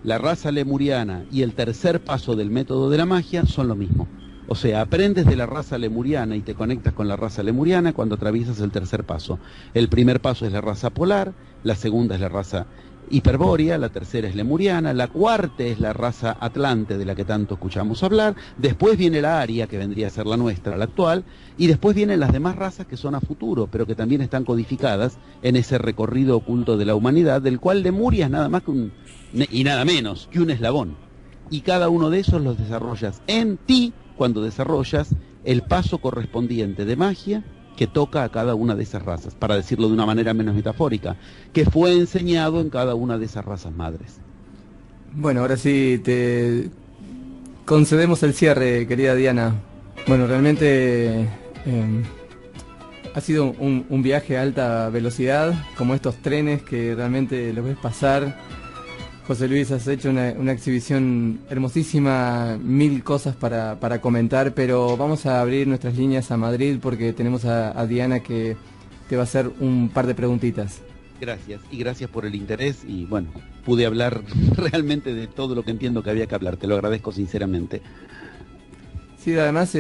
Speaker 5: La raza lemuriana y el tercer paso del método de la magia son lo mismo. O sea, aprendes de la raza lemuriana y te conectas con la raza lemuriana cuando atraviesas el tercer paso. El primer paso es la raza polar, la segunda es la raza hiperbórea, la tercera es lemuriana, la cuarta es la raza atlante de la que tanto escuchamos hablar, después viene la aria, que vendría a ser la nuestra, la actual, y después vienen las demás razas que son a futuro, pero que también están codificadas en ese recorrido oculto de la humanidad, del cual Lemuria es nada más que y nada menos que un eslabón, y cada uno de esos los desarrollas en ti cuando desarrollas el paso correspondiente de magia que toca a cada una de esas razas, para decirlo de una manera menos metafórica, que fue enseñado en cada una de esas razas madres.
Speaker 4: Bueno, ahora sí te concedemos el cierre, querida Diana. Bueno, realmente ha sido un viaje a alta velocidad, como estos trenes que realmente los ves pasar. José Luis, has hecho una exhibición hermosísima, 1000 cosas para comentar, pero vamos a abrir nuestras líneas a Madrid porque tenemos a Diana que te va a hacer un par de preguntitas.
Speaker 5: Gracias, y gracias por el interés, y bueno, pude hablar realmente de todo lo que entiendo que había que hablar, te lo agradezco sinceramente.
Speaker 4: Sí, además,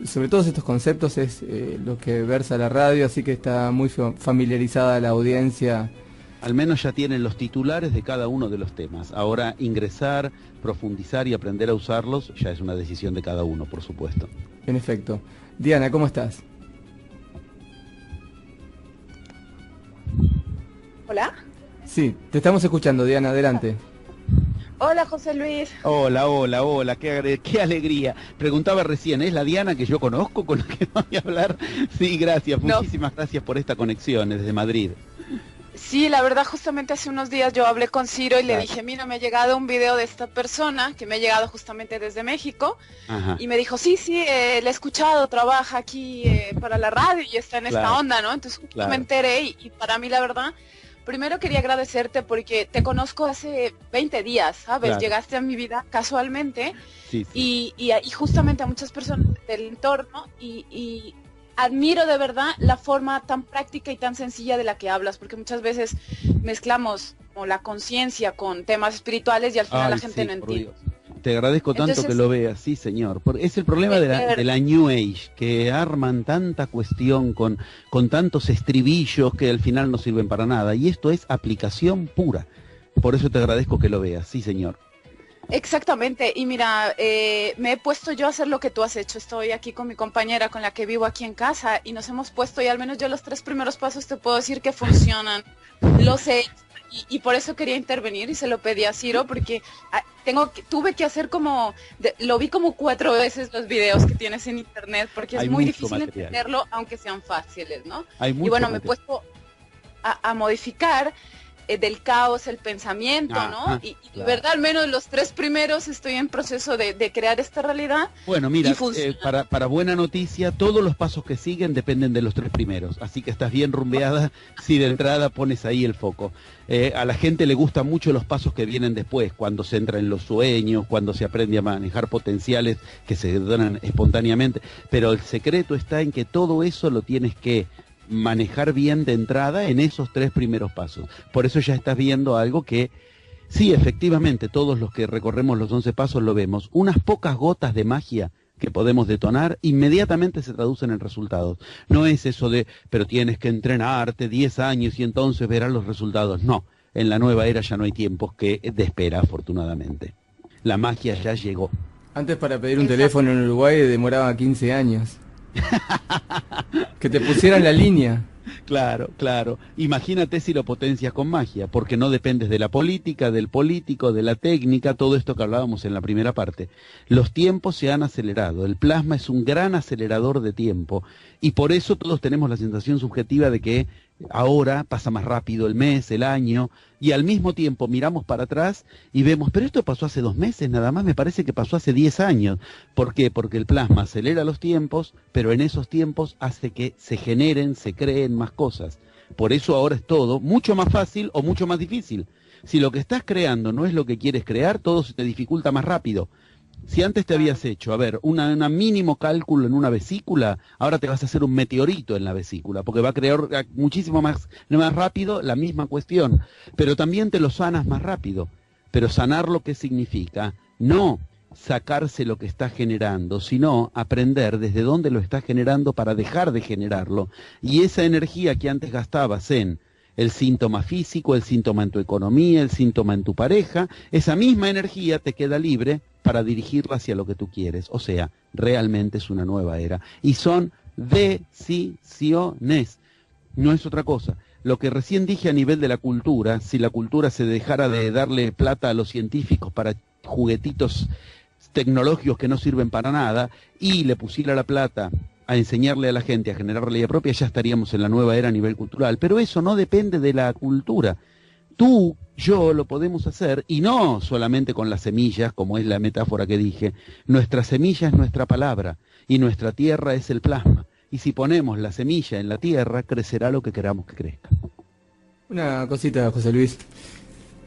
Speaker 4: sobre todos estos conceptos es lo que versa la radio, así que está muy familiarizada la audiencia.
Speaker 5: Al menos ya tienen los titulares de cada uno de los temas. Ahora ingresar, profundizar y aprender a usarlos ya es una decisión de cada uno, por supuesto.
Speaker 4: En efecto. Diana, ¿cómo estás?
Speaker 7: Hola.
Speaker 4: Sí, te estamos escuchando, Diana, adelante.
Speaker 7: Hola, José Luis.
Speaker 5: Hola, qué alegría. Preguntaba recién, ¿es la Diana que yo conozco con la que voy a hablar? Sí, gracias, muchísimas gracias por esta conexión desde Madrid.
Speaker 7: Sí, la verdad, justamente hace unos días yo hablé con Ciro y le dije, mira, me ha llegado un video de esta persona que me ha llegado justamente desde México.
Speaker 5: Ajá.
Speaker 7: Y me dijo, sí, le he escuchado, trabaja aquí para la radio y está en esta onda, ¿no? Entonces me enteré y para mí, la verdad, primero quería agradecerte porque te conozco hace 20 días, ¿sabes?
Speaker 5: Claro.
Speaker 7: Llegaste a mi vida casualmente
Speaker 5: Sí.
Speaker 7: y justamente a muchas personas del entorno y admiro de verdad la forma tan práctica y tan sencilla de la que hablas, porque muchas veces mezclamos como la conciencia con temas espirituales y al final la gente no entiende.
Speaker 5: Te agradezco tanto. Entonces, que lo veas, sí señor. Es el problema de la New Age, que arman tanta cuestión con tantos estribillos que al final no sirven para nada, y esto es aplicación pura. Por eso te agradezco que lo veas, sí señor.
Speaker 7: Exactamente, y mira, me he puesto yo a hacer lo que tú has hecho. Estoy aquí con mi compañera con la que vivo aquí en casa y nos hemos puesto, y al menos yo los 3 primeros pasos te puedo decir que funcionan. Lo sé, y por eso quería intervenir y se lo pedí a Ciro porque tuve que hacer lo vi como 4 veces los videos que tienes en internet porque es muy difícil entenderlo aunque sean fáciles, ¿no? Y bueno, me he puesto a modificar del caos, el pensamiento, ¿no? Y de verdad, al menos los 3 primeros estoy en proceso de crear esta realidad.
Speaker 5: Bueno, mira, para buena noticia, todos los pasos que siguen dependen de los 3 primeros, así que estás bien rumbeada si de entrada pones ahí el foco. A la gente le gustan mucho los pasos que vienen después, cuando se entra en los sueños, cuando se aprende a manejar potenciales que se donan espontáneamente, pero el secreto está en que todo eso lo tienes que manejar bien de entrada en esos 3 primeros pasos. Por eso ya estás viendo algo que, sí, efectivamente, todos los que recorremos los 11 pasos lo vemos. Unas pocas gotas de magia que podemos detonar, inmediatamente se traducen en resultados. No es eso de, pero tienes que entrenarte 10 años y entonces verás los resultados. No, en la nueva era ya no hay tiempos de espera, afortunadamente. La magia ya llegó.
Speaker 4: Antes para pedir un teléfono en Uruguay demoraba 15 años. Que te pusieran la línea.
Speaker 5: Claro. Imagínate si lo potencias con magia, porque no dependes de la política, del político, de la técnica, todo esto que hablábamos en la primera parte. Los tiempos se han acelerado, el plasma es un gran acelerador de tiempo, y por eso todos tenemos la sensación subjetiva de que ahora pasa más rápido el mes, el año, y al mismo tiempo miramos para atrás y vemos, pero esto pasó hace 2 meses, nada más me parece que pasó hace 10 años. ¿Por qué? Porque el plasma acelera los tiempos, pero en esos tiempos hace que se generen, se creen más cosas. Por eso ahora es todo mucho más fácil o mucho más difícil. Si lo que estás creando no es lo que quieres crear, todo se te dificulta más rápido. Si antes te habías hecho, un mínimo cálculo en una vesícula, ahora te vas a hacer un meteorito en la vesícula, porque va a crear muchísimo más rápido la misma cuestión, pero también te lo sanas más rápido. Pero sanar, ¿lo que significa? No sacarse lo que está generando, sino aprender desde dónde lo está generando para dejar de generarlo. Y esa energía que antes gastabas en el síntoma físico, el síntoma en tu economía, el síntoma en tu pareja, esa misma energía te queda libre para dirigirla hacia lo que tú quieres. O sea, realmente es una nueva era. Y son decisiones, no es otra cosa. Lo que recién dije a nivel de la cultura, si la cultura se dejara de darle plata a los científicos para juguetitos tecnológicos que no sirven para nada, y le pusiera la plata a enseñarle a la gente a generar realidad propia, ya estaríamos en la nueva era a nivel cultural. Pero eso no depende de la cultura. Tú, yo lo podemos hacer, y no solamente con las semillas, como es la metáfora que dije. Nuestra semilla es nuestra palabra, y nuestra tierra es el plasma. Y si ponemos la semilla en la tierra, crecerá lo que queramos que crezca.
Speaker 4: Una cosita, José Luis.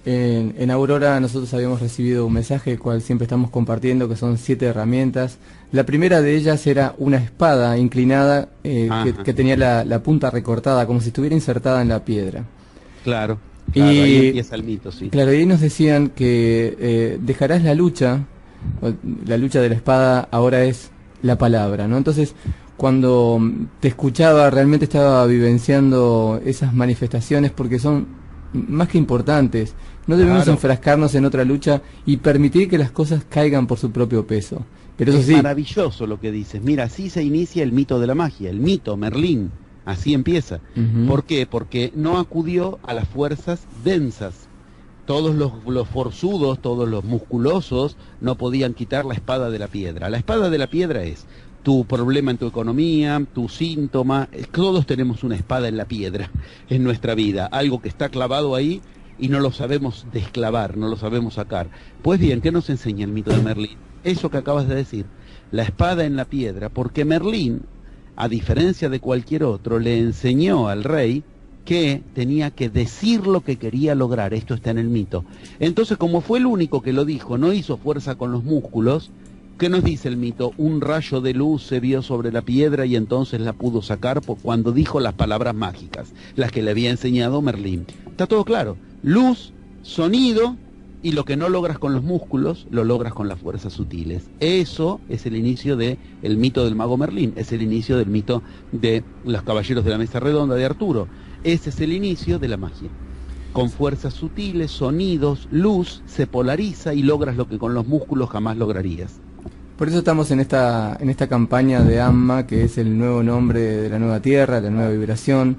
Speaker 4: En Aurora nosotros habíamos recibido un mensaje, el cual siempre estamos compartiendo, que son 7 herramientas. La primera de ellas era una espada inclinada que tenía la punta recortada, como si estuviera insertada en la piedra.
Speaker 5: Claro,
Speaker 4: Y
Speaker 5: ahí empieza el mito, sí.
Speaker 4: Claro, y ahí nos decían que dejarás la lucha de la espada ahora es la palabra, ¿no? Entonces, cuando te escuchaba, realmente estaba vivenciando esas manifestaciones porque son más que importantes. No debemos enfrascarnos en otra lucha y permitir que las cosas caigan por su propio peso. Pero eso
Speaker 5: es
Speaker 4: sí,
Speaker 5: maravilloso lo que dices. Mira, así se inicia el mito de la magia, el mito Merlín. Así empieza. ¿Por qué? Porque no acudió a las fuerzas densas. Todos los forzudos, todos los musculosos no podían quitar la espada de la piedra. La espada de la piedra es tu problema en tu economía, tu síntoma. Todos tenemos una espada en la piedra en nuestra vida, algo que está clavado ahí y no lo sabemos desclavar, no lo sabemos sacar. Pues bien, ¿qué nos enseña el mito de Merlín? Eso que acabas de decir, la espada en la piedra, porque Merlín, a diferencia de cualquier otro, le enseñó al rey que tenía que decir lo que quería lograr. Esto está en el mito. Entonces, como fue el único que lo dijo, no hizo fuerza con los músculos. ¿Qué nos dice el mito? Un rayo de luz se vio sobre la piedra y entonces la pudo sacar cuando dijo las palabras mágicas, las que le había enseñado Merlín. Está todo claro. Luz, sonido, y lo que no logras con los músculos, lo logras con las fuerzas sutiles. Eso es el inicio del mito del mago Merlín, es el inicio del mito de los caballeros de la mesa redonda de Arturo. Ese es el inicio de la magia. Con fuerzas sutiles, sonidos, luz, se polariza y logras lo que con los músculos jamás lograrías.
Speaker 4: por eso estamos en esta campaña de AMMA, que es el nuevo nombre de la nueva Tierra, la nueva vibración,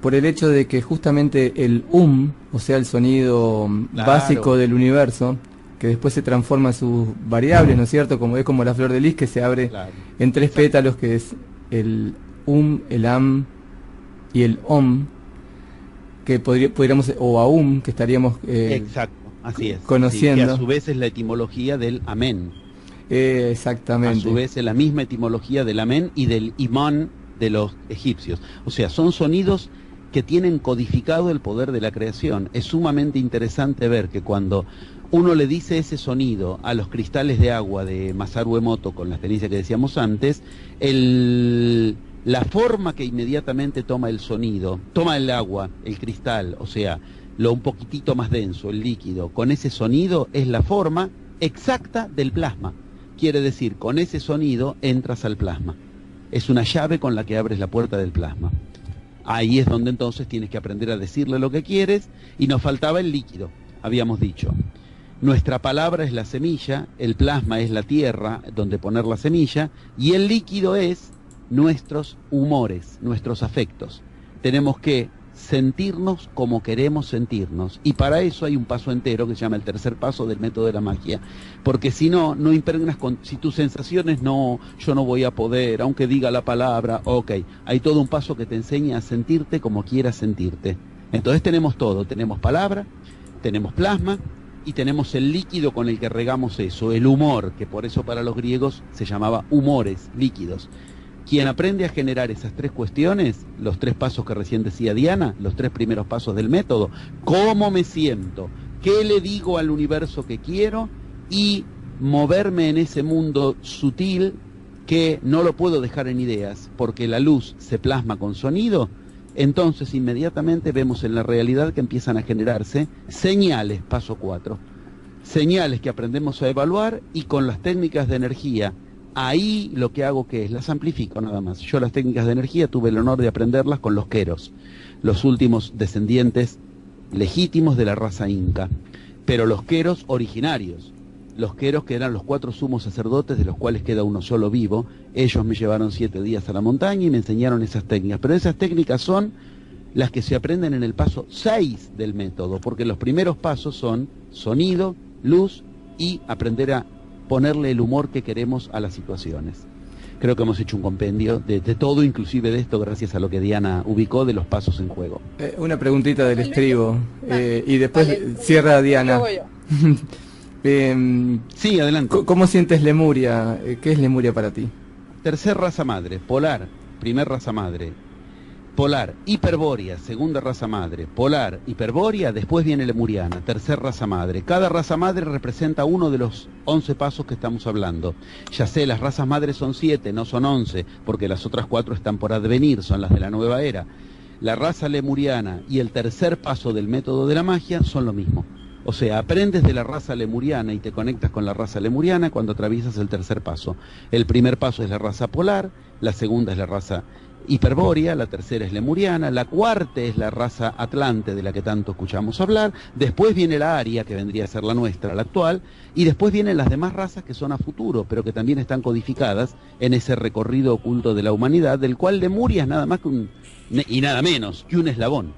Speaker 4: por el hecho de que justamente el o sea, el sonido básico del universo, que después se transforma en sus variables, ¿no es cierto? Como es como la flor de lis, que se abre en 3 pétalos, que es el el am y el om, que podríamos, o aum, que estaríamos
Speaker 5: exacto, así es,
Speaker 4: conociendo.
Speaker 5: Sí, que a su vez es la etimología del amén.
Speaker 4: Exactamente.
Speaker 5: A su vez es la misma etimología del amén y del imán de los egipcios. O sea, son sonidos que tienen codificado el poder de la creación. Es sumamente interesante ver que cuando uno le dice ese sonido a los cristales de agua de Masaru Emoto, con la experiencia que decíamos antes, la forma que inmediatamente toma el sonido, toma el agua, el cristal, o sea, lo un poquitito más denso, el líquido, con ese sonido es la forma exacta del plasma. Quiere decir, con ese sonido entras al plasma. Es una llave con la que abres la puerta del plasma. Ahí es donde entonces tienes que aprender a decirle lo que quieres, y nos faltaba el líquido, habíamos dicho. Nuestra palabra es la semilla, el plasma es la tierra donde poner la semilla, y el líquido es nuestros humores, nuestros afectos. Tenemos que sentirnos como queremos sentirnos, y para eso hay un paso entero que se llama el tercer paso del método de la magia, porque si no impregnas si tus sensaciones no, yo no voy a poder, aunque diga la palabra, ok, hay todo un paso que te enseña a sentirte como quieras sentirte. Entonces tenemos todo, tenemos palabra, tenemos plasma y tenemos el líquido con el que regamos eso, el humor, que por eso para los griegos se llamaba humores, líquidos. Quien aprende a generar esas 3 cuestiones, los 3 pasos que recién decía Diana, los 3 primeros pasos del método, cómo me siento, qué le digo al universo que quiero, y moverme en ese mundo sutil que no lo puedo dejar en ideas, porque la luz se plasma con sonido, entonces inmediatamente vemos en la realidad que empiezan a generarse señales, paso 4, señales que aprendemos a evaluar, y con las técnicas de energía, ahí lo que hago que es, las amplifico nada más. Yo las técnicas de energía tuve el honor de aprenderlas con los queros, los últimos descendientes legítimos de la raza inca, pero los queros originarios, los queros que eran los 4 sumos sacerdotes, de los cuales queda uno solo vivo. Ellos me llevaron 7 días a la montaña y me enseñaron esas técnicas, pero esas técnicas son las que se aprenden en el paso 6 del método, porque los primeros pasos son sonido, luz y aprender a ponerle el humor que queremos a las situaciones. Creo que hemos hecho un compendio de todo, inclusive de esto, gracias a lo que Diana ubicó de los pasos en juego.
Speaker 4: Una preguntita del estribo, y después cierra Diana.
Speaker 7: Luego yo.
Speaker 5: Sí, adelante.
Speaker 4: ¿Cómo sientes Lemuria? ¿Qué es Lemuria para ti?
Speaker 5: Tercer raza madre, polar, primer raza madre. Polar, hiperbórea, segunda raza madre. Polar, hiperbórea, después viene lemuriana, tercer raza madre. Cada raza madre representa uno de los 11 pasos que estamos hablando. Ya sé, las razas madres son 7, no son 11, porque las otras 4 están por advenir, son las de la nueva era. La raza lemuriana y el tercer paso del método de la magia son lo mismo. O sea, aprendes de la raza lemuriana y te conectas con la raza lemuriana cuando atraviesas el tercer paso. El primer paso es la raza polar, la segunda es la raza hiperbórea, la tercera es lemuriana, la cuarta es la raza atlante de la que tanto escuchamos hablar, después viene la aria, que vendría a ser la nuestra, la actual, y después vienen las demás razas que son a futuro, pero que también están codificadas en ese recorrido oculto de la humanidad, del cual Lemuria es nada más que y nada menos que un eslabón.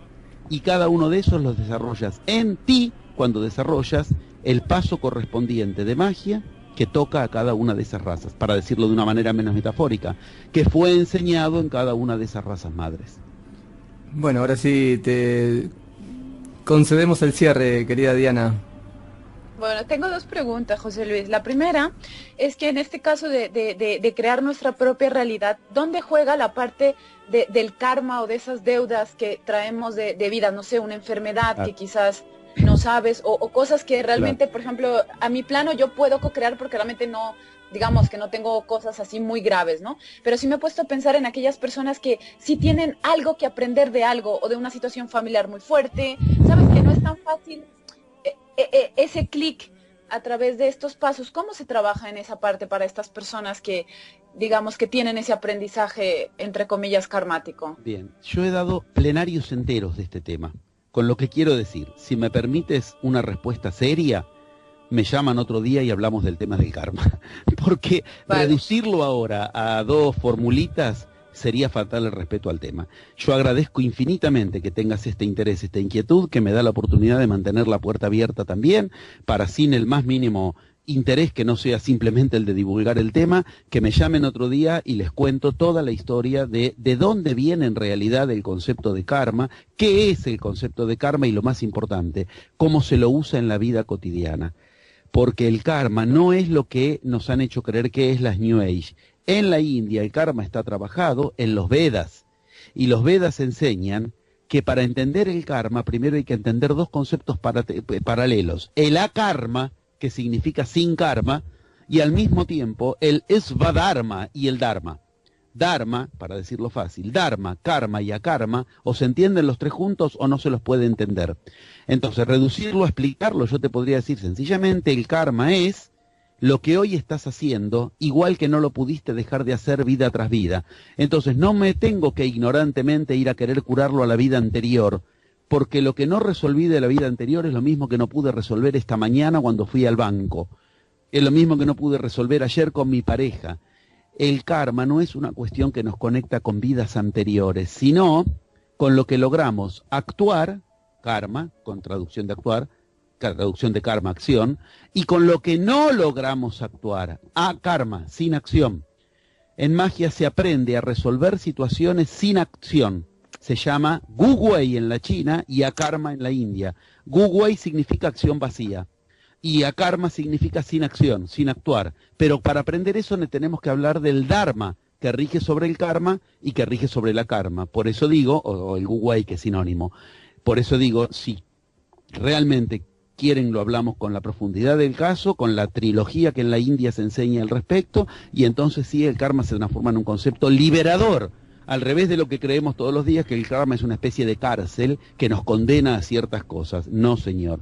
Speaker 5: Y cada uno de esos los desarrollas en ti cuando desarrollas el paso correspondiente de magia que toca a cada una de esas razas, para decirlo de una manera menos metafórica, que fue enseñado en cada una de esas razas madres.
Speaker 4: Bueno, ahora sí te concedemos el cierre, querida Diana.
Speaker 7: Bueno, tengo 2 preguntas, José Luis. La primera es que en este caso de crear nuestra propia realidad, ¿dónde juega la parte del karma o de esas deudas que traemos de vida? No sé, una enfermedad que quizás no sabes, o cosas que realmente, por ejemplo, a mi plano yo puedo co-crear porque realmente no, digamos que no tengo cosas así muy graves, ¿no? Pero sí me he puesto a pensar en aquellas personas que sí tienen algo que aprender de algo o de una situación familiar muy fuerte, ¿sabes? Que no es tan fácil ese clic a través de estos pasos. ¿Cómo se trabaja en esa parte para estas personas que, digamos, que tienen ese aprendizaje, entre comillas, karmático?
Speaker 5: Bien, yo he dado plenarios enteros de este tema. Con lo que quiero decir, si me permites una respuesta seria, me llaman otro día y hablamos del tema del karma. Porque reducirlo ahora a 2 formulitas sería faltarle el respeto al tema. Yo agradezco infinitamente que tengas este interés, esta inquietud, que me da la oportunidad de mantener la puerta abierta también, para sin el más mínimo interés que no sea simplemente el de divulgar el tema, que me llamen otro día y les cuento toda la historia de dónde viene en realidad el concepto de karma, qué es el concepto de karma y lo más importante, cómo se lo usa en la vida cotidiana. Porque el karma no es lo que nos han hecho creer que es las New Age. En la India el karma está trabajado en los Vedas, y los Vedas enseñan que para entender el karma primero hay que entender 2 conceptos paralelos. El akarma, que significa sin karma, y al mismo tiempo el svadharma y el dharma. Dharma, para decirlo fácil, dharma, karma y akarma, o se entienden los 3 juntos o no se los puede entender. Entonces, reducirlo a explicarlo, yo te podría decir sencillamente, el karma es lo que hoy estás haciendo, igual que no lo pudiste dejar de hacer vida tras vida. Entonces, no me tengo que ignorantemente ir a querer curarlo a la vida anterior, porque lo que no resolví de la vida anterior es lo mismo que no pude resolver esta mañana cuando fui al banco. Es lo mismo que no pude resolver ayer con mi pareja. El karma no es una cuestión que nos conecta con vidas anteriores, sino con lo que logramos actuar, karma, con traducción de actuar, traducción de karma, acción, y con lo que no logramos actuar, akarma, sin acción. En magia se aprende a resolver situaciones sin acción. Se llama Gu Wei en la China y akarma en la India. Gu Wei significa acción vacía y akarma significa sin acción, sin actuar. Pero para aprender eso tenemos que hablar del dharma, que rige sobre el karma y que rige sobre la karma. Por eso digo, o el Gu Wei, que es sinónimo, por eso digo, si realmente quieren lo hablamos con la profundidad del caso, con la trilogía que en la India se enseña al respecto, y entonces sí, el karma se transforma en un concepto liberador. Al revés de lo que creemos todos los días, que el karma es una especie de cárcel que nos condena a ciertas cosas. No, señor.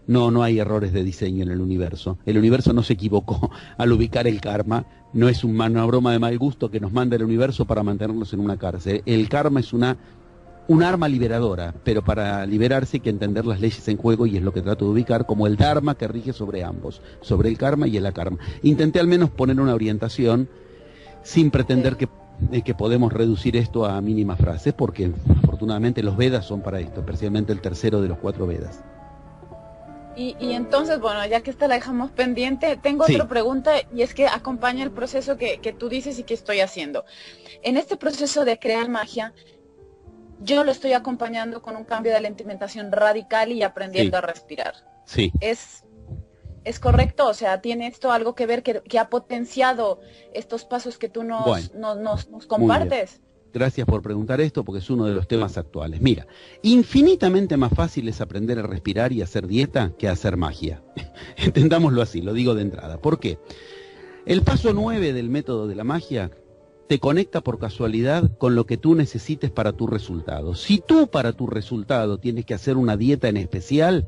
Speaker 5: No hay errores de diseño en el universo. El universo no se equivocó al ubicar el karma. No es una broma de mal gusto que nos manda el universo para mantenernos en una cárcel. El karma es un arma liberadora, pero para liberarse hay que entender las leyes en juego, y es lo que trato de ubicar como el dharma que rige sobre ambos, sobre el karma y el akarma. Intenté al menos poner una orientación sin pretender que podemos reducir esto a mínimas frases, porque afortunadamente los Vedas son para esto, especialmente el tercero de los 4 Vedas.
Speaker 7: Y entonces, bueno, ya que esta la dejamos pendiente, tengo
Speaker 5: Sí.
Speaker 7: otra pregunta y es que acompaña el proceso que tú dices y que estoy haciendo. En este proceso de crear magia, yo lo estoy acompañando con un cambio de alimentación radical y aprendiendo
Speaker 5: Sí.
Speaker 7: a respirar.
Speaker 5: Sí.
Speaker 7: ¿Es correcto? O sea, ¿tiene esto algo que ver que ha potenciado estos pasos que tú nos compartes?
Speaker 5: Gracias por preguntar esto porque es uno de los temas actuales. Mira, infinitamente más fácil es aprender a respirar y hacer dieta que hacer magia. Entendámoslo así, lo digo de entrada. ¿Por qué? El paso 9 del método de la magia te conecta por casualidad con lo que tú necesites para tu resultado. Si tú para tu resultado tienes que hacer una dieta en especial,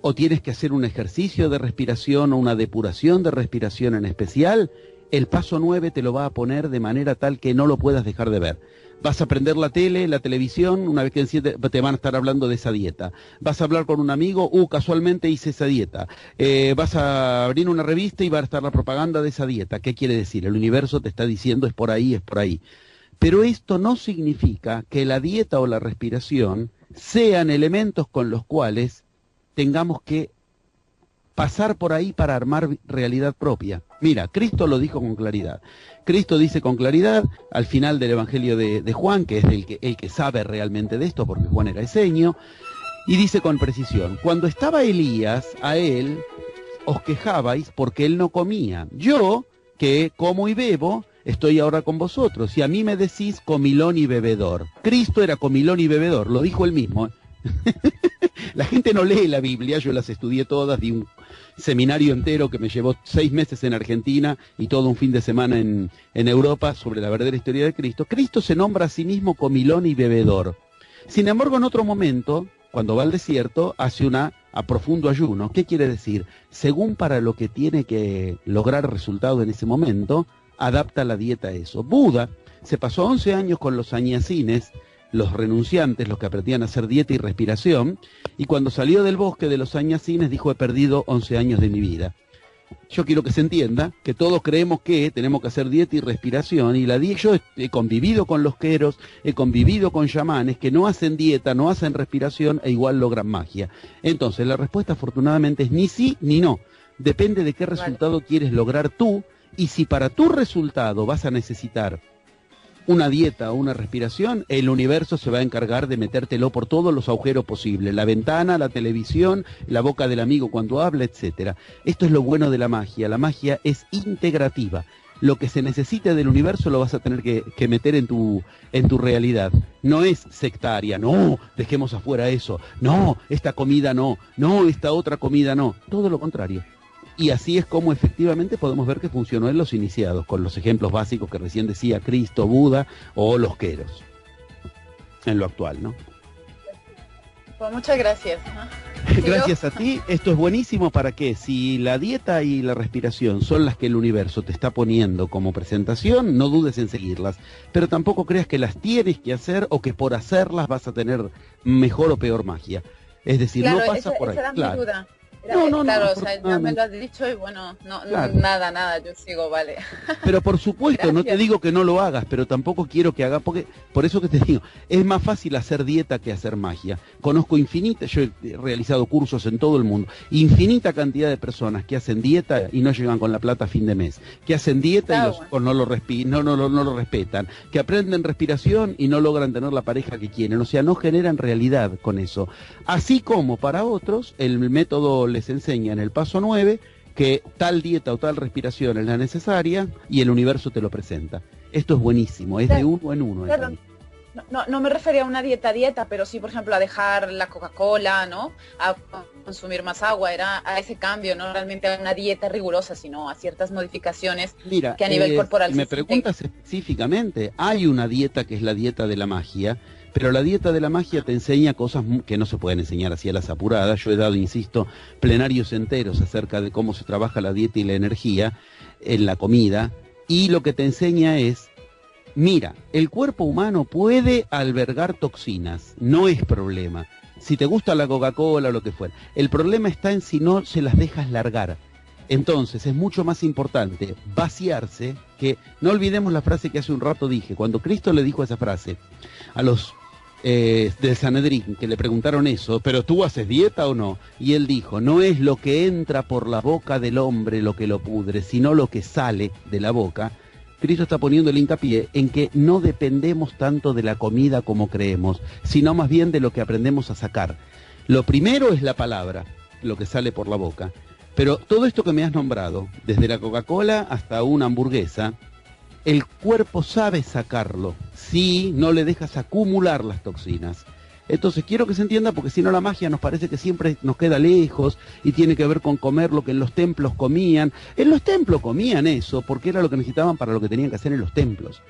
Speaker 5: o tienes que hacer un ejercicio de respiración o una depuración de respiración en especial, el paso 9 te lo va a poner de manera tal que no lo puedas dejar de ver. Vas a prender la tele, la televisión, una vez que te van a estar hablando de esa dieta. Vas a hablar con un amigo, casualmente hice esa dieta. Vas a abrir una revista y va a estar la propaganda de esa dieta. ¿Qué quiere decir? El universo te está diciendo es por ahí, es por ahí. Pero esto no significa que la dieta o la respiración sean elementos con los cuales tengamos que pasar por ahí para armar realidad propia. Mira, Cristo lo dijo con claridad. Cristo dice con claridad, al final del Evangelio de Juan, que es el que sabe realmente de esto, porque Juan era eseño, y dice con precisión, cuando estaba Elías, a él os quejabais porque él no comía. Yo, que como y bebo, estoy ahora con vosotros, y a mí me decís comilón y bebedor. Cristo era comilón y bebedor, lo dijo él mismo. La gente no lee la Biblia, yo las estudié todas, di un seminario entero que me llevó 6 meses en Argentina y todo un fin de semana en Europa sobre la verdadera historia de Cristo. Cristo se nombra a sí mismo comilón y bebedor. Sin embargo, en otro momento, cuando va al desierto, hace a profundo ayuno. ¿Qué quiere decir? Según para lo que tiene que lograr resultado en ese momento, adapta la dieta a eso. Buda se pasó 11 años con los sannyasines, los renunciantes, los que aprendían a hacer dieta y respiración, y cuando salió del bosque de los sannyasines dijo, he perdido 11 años de mi vida. Yo quiero que se entienda que todos creemos que tenemos que hacer dieta y respiración, y yo he convivido con los queros, he convivido con chamanes que no hacen dieta, no hacen respiración e igual logran magia. Entonces la respuesta afortunadamente es ni sí ni no. Depende de qué resultado quieres lograr tú, y si para tu resultado vas a necesitar una dieta o una respiración, el universo se va a encargar de metértelo por todos los agujeros posibles, la ventana, la televisión, la boca del amigo cuando habla, etcétera. Esto es lo bueno de la magia es integrativa. Lo que se necesite del universo lo vas a tener que meter en tu realidad. No es sectaria, no, dejemos afuera eso, no, esta comida no, esta otra comida no, todo lo contrario. Y así es como efectivamente podemos ver que funcionó en los iniciados, con los ejemplos básicos que recién decía Cristo, Buda o los queros, en lo actual, ¿no?
Speaker 7: Pues muchas gracias.
Speaker 5: Gracias a ti, esto es buenísimo para que si la dieta y la respiración son las que el universo te está poniendo como presentación, no dudes en seguirlas, pero tampoco creas que las tienes que hacer o que por hacerlas vas a tener mejor o peor magia. Es decir,
Speaker 7: claro,
Speaker 5: no pasa por ahí.
Speaker 7: Esa era mi duda.
Speaker 5: No,
Speaker 7: claro, o sea, ya me lo has dicho y bueno,
Speaker 5: Claro.
Speaker 7: nada, yo sigo, vale.
Speaker 5: Pero por supuesto, no te
Speaker 7: Gracias.
Speaker 5: digo que no lo hagas, pero tampoco quiero que hagas, porque por eso que te digo, es más fácil hacer dieta que hacer magia. Conozco yo he realizado cursos en todo el mundo, infinita cantidad de personas que hacen dieta y no llegan con la plata a fin de mes, que hacen dieta y los hijos no lo respetan, que aprenden respiración y no logran tener la pareja que quieren, o sea, no generan realidad con eso. Así como para otros, el método les enseña en el paso 9 que tal dieta o tal respiración es la necesaria y el universo te lo presenta. Esto es buenísimo, es de uno en uno.
Speaker 7: Claro, no me refería a una dieta, pero sí, por ejemplo, a dejar la Coca-Cola, ¿no? A consumir más agua, era a ese cambio, no realmente a una dieta rigurosa, sino a ciertas modificaciones.
Speaker 5: Mira,
Speaker 7: que a nivel corporal
Speaker 5: si me preguntas específicamente, hay una dieta que es la dieta de la magia, pero la dieta de la magia te enseña cosas que no se pueden enseñar así a las apuradas. Yo he dado, insisto, plenarios enteros acerca de cómo se trabaja la dieta y la energía en la comida, y lo que te enseña es, mira, el cuerpo humano puede albergar toxinas, no es problema. Si te gusta la Coca-Cola o lo que fuera, el problema está en si no se las dejas largar. Entonces es mucho más importante vaciarse, que no olvidemos la frase que hace un rato dije, cuando Cristo le dijo esa frase a los del Sanedrín, que le preguntaron eso, pero ¿tú haces dieta o no? Y él dijo, no es lo que entra por la boca del hombre lo que lo pudre, sino lo que sale de la boca. Cristo está poniendo el hincapié en que no dependemos tanto de la comida como creemos, sino más bien de lo que aprendemos a sacar. Lo primero es la palabra, lo que sale por la boca. Pero todo esto que me has nombrado, desde la Coca-Cola hasta una hamburguesa, el cuerpo sabe sacarlo si no le dejas acumular las toxinas. Entonces quiero que se entienda, porque si no la magia nos parece que siempre nos queda lejos y tiene que ver con comer lo que en los templos comían. En los templos comían eso porque era lo que necesitaban para lo que tenían que hacer en los templos.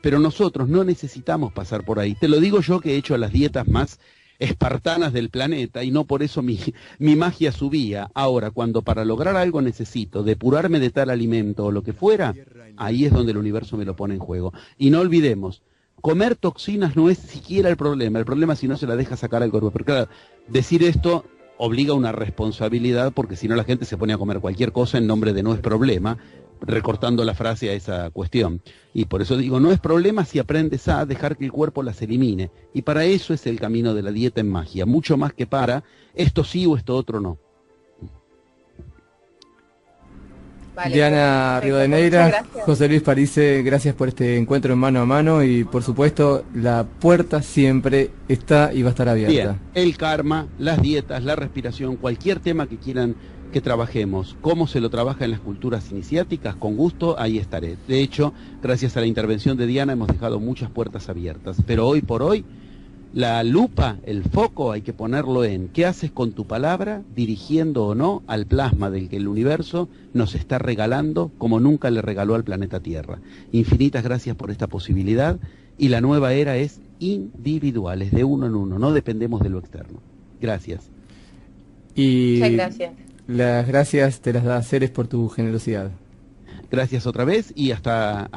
Speaker 5: Pero nosotros no necesitamos pasar por ahí. Te lo digo yo, que he hecho las dietas más espartanas del planeta y no por eso mi magia subía. Ahora, cuando para lograr algo necesito depurarme de tal alimento o lo que fuera, ahí es donde el universo me lo pone en juego. Y no olvidemos, comer toxinas no es siquiera el problema es si no se la deja sacar al cuerpo. Pero claro, decir esto obliga a una responsabilidad, porque si no la gente se pone a comer cualquier cosa en nombre de no es problema, recortando la frase a esa cuestión. Y por eso digo, no es problema si aprendes a dejar que el cuerpo las elimine. Y para eso es el camino de la dieta en magia, mucho más que para esto sí o esto otro no.
Speaker 7: Vale,
Speaker 4: Diana
Speaker 7: perfecto,
Speaker 4: Rivadeneira,
Speaker 7: muchas gracias.
Speaker 4: José Luis Parise, gracias por este encuentro en mano a mano y por supuesto la puerta siempre está y va a estar abierta.
Speaker 5: Bien, el karma, las dietas, la respiración, cualquier tema que quieran que trabajemos, cómo se lo trabaja en las culturas iniciáticas, con gusto, ahí estaré. De hecho, gracias a la intervención de Diana hemos dejado muchas puertas abiertas, pero hoy por hoy la lupa, el foco, hay que ponerlo en qué haces con tu palabra, dirigiendo o no al plasma del que el universo nos está regalando como nunca le regaló al planeta Tierra. Infinitas gracias por esta posibilidad, y la nueva era es individual, es de uno en uno, no dependemos de lo externo. Gracias.
Speaker 4: Y
Speaker 7: Muchas gracias.
Speaker 4: las gracias te las da Ceres por tu generosidad.
Speaker 5: Gracias otra vez y hasta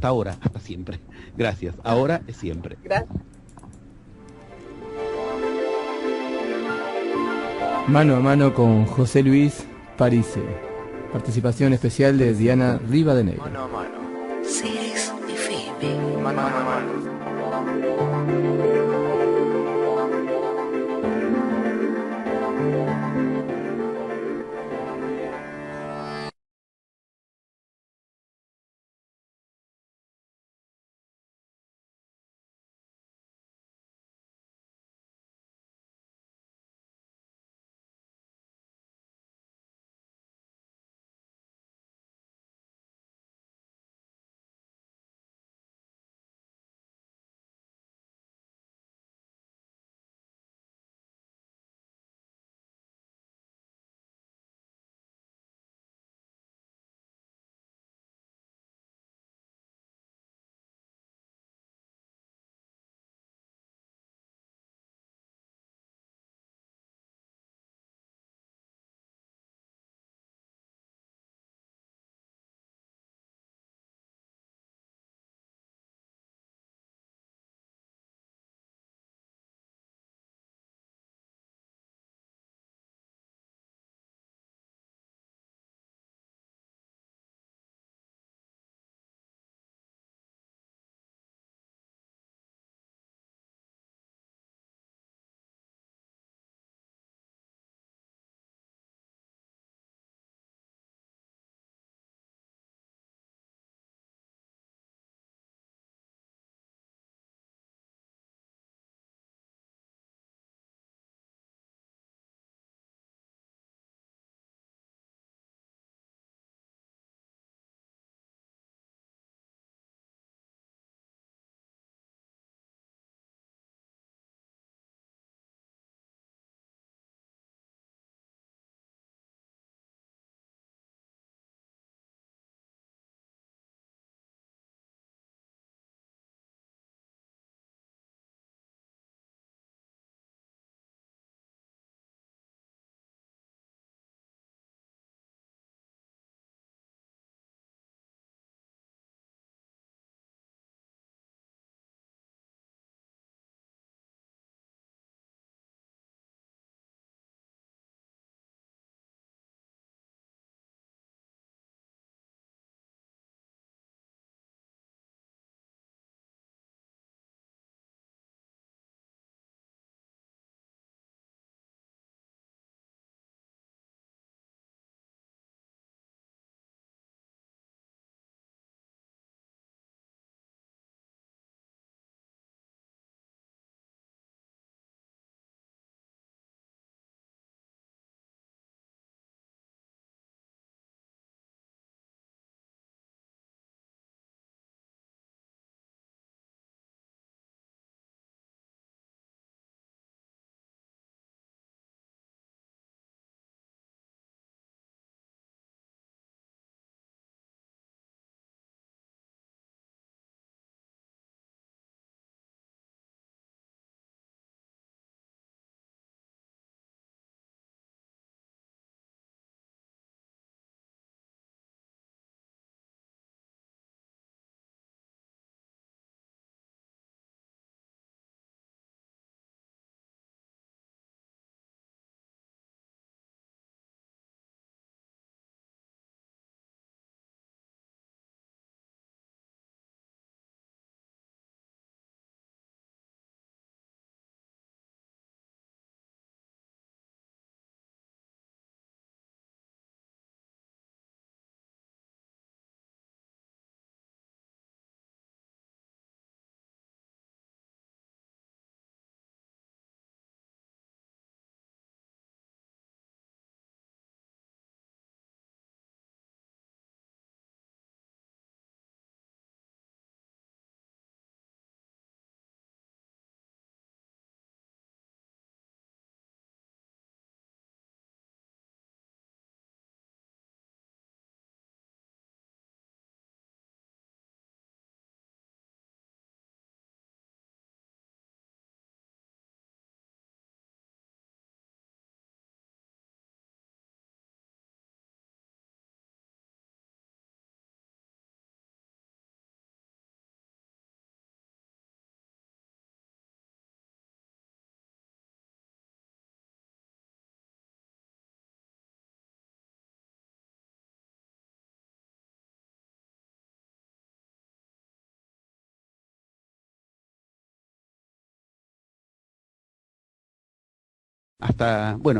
Speaker 5: ahora, hasta siempre. Gracias, ahora es siempre.
Speaker 7: Gracias.
Speaker 4: Mano a mano con José Luis Parise. Participación especial de Diana Rivadeneira.
Speaker 3: Mano a mano. Ceres FM. Mano a mano.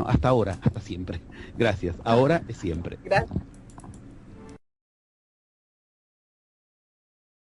Speaker 5: hasta ahora, hasta siempre. Gracias. Ahora es siempre.
Speaker 7: Gracias.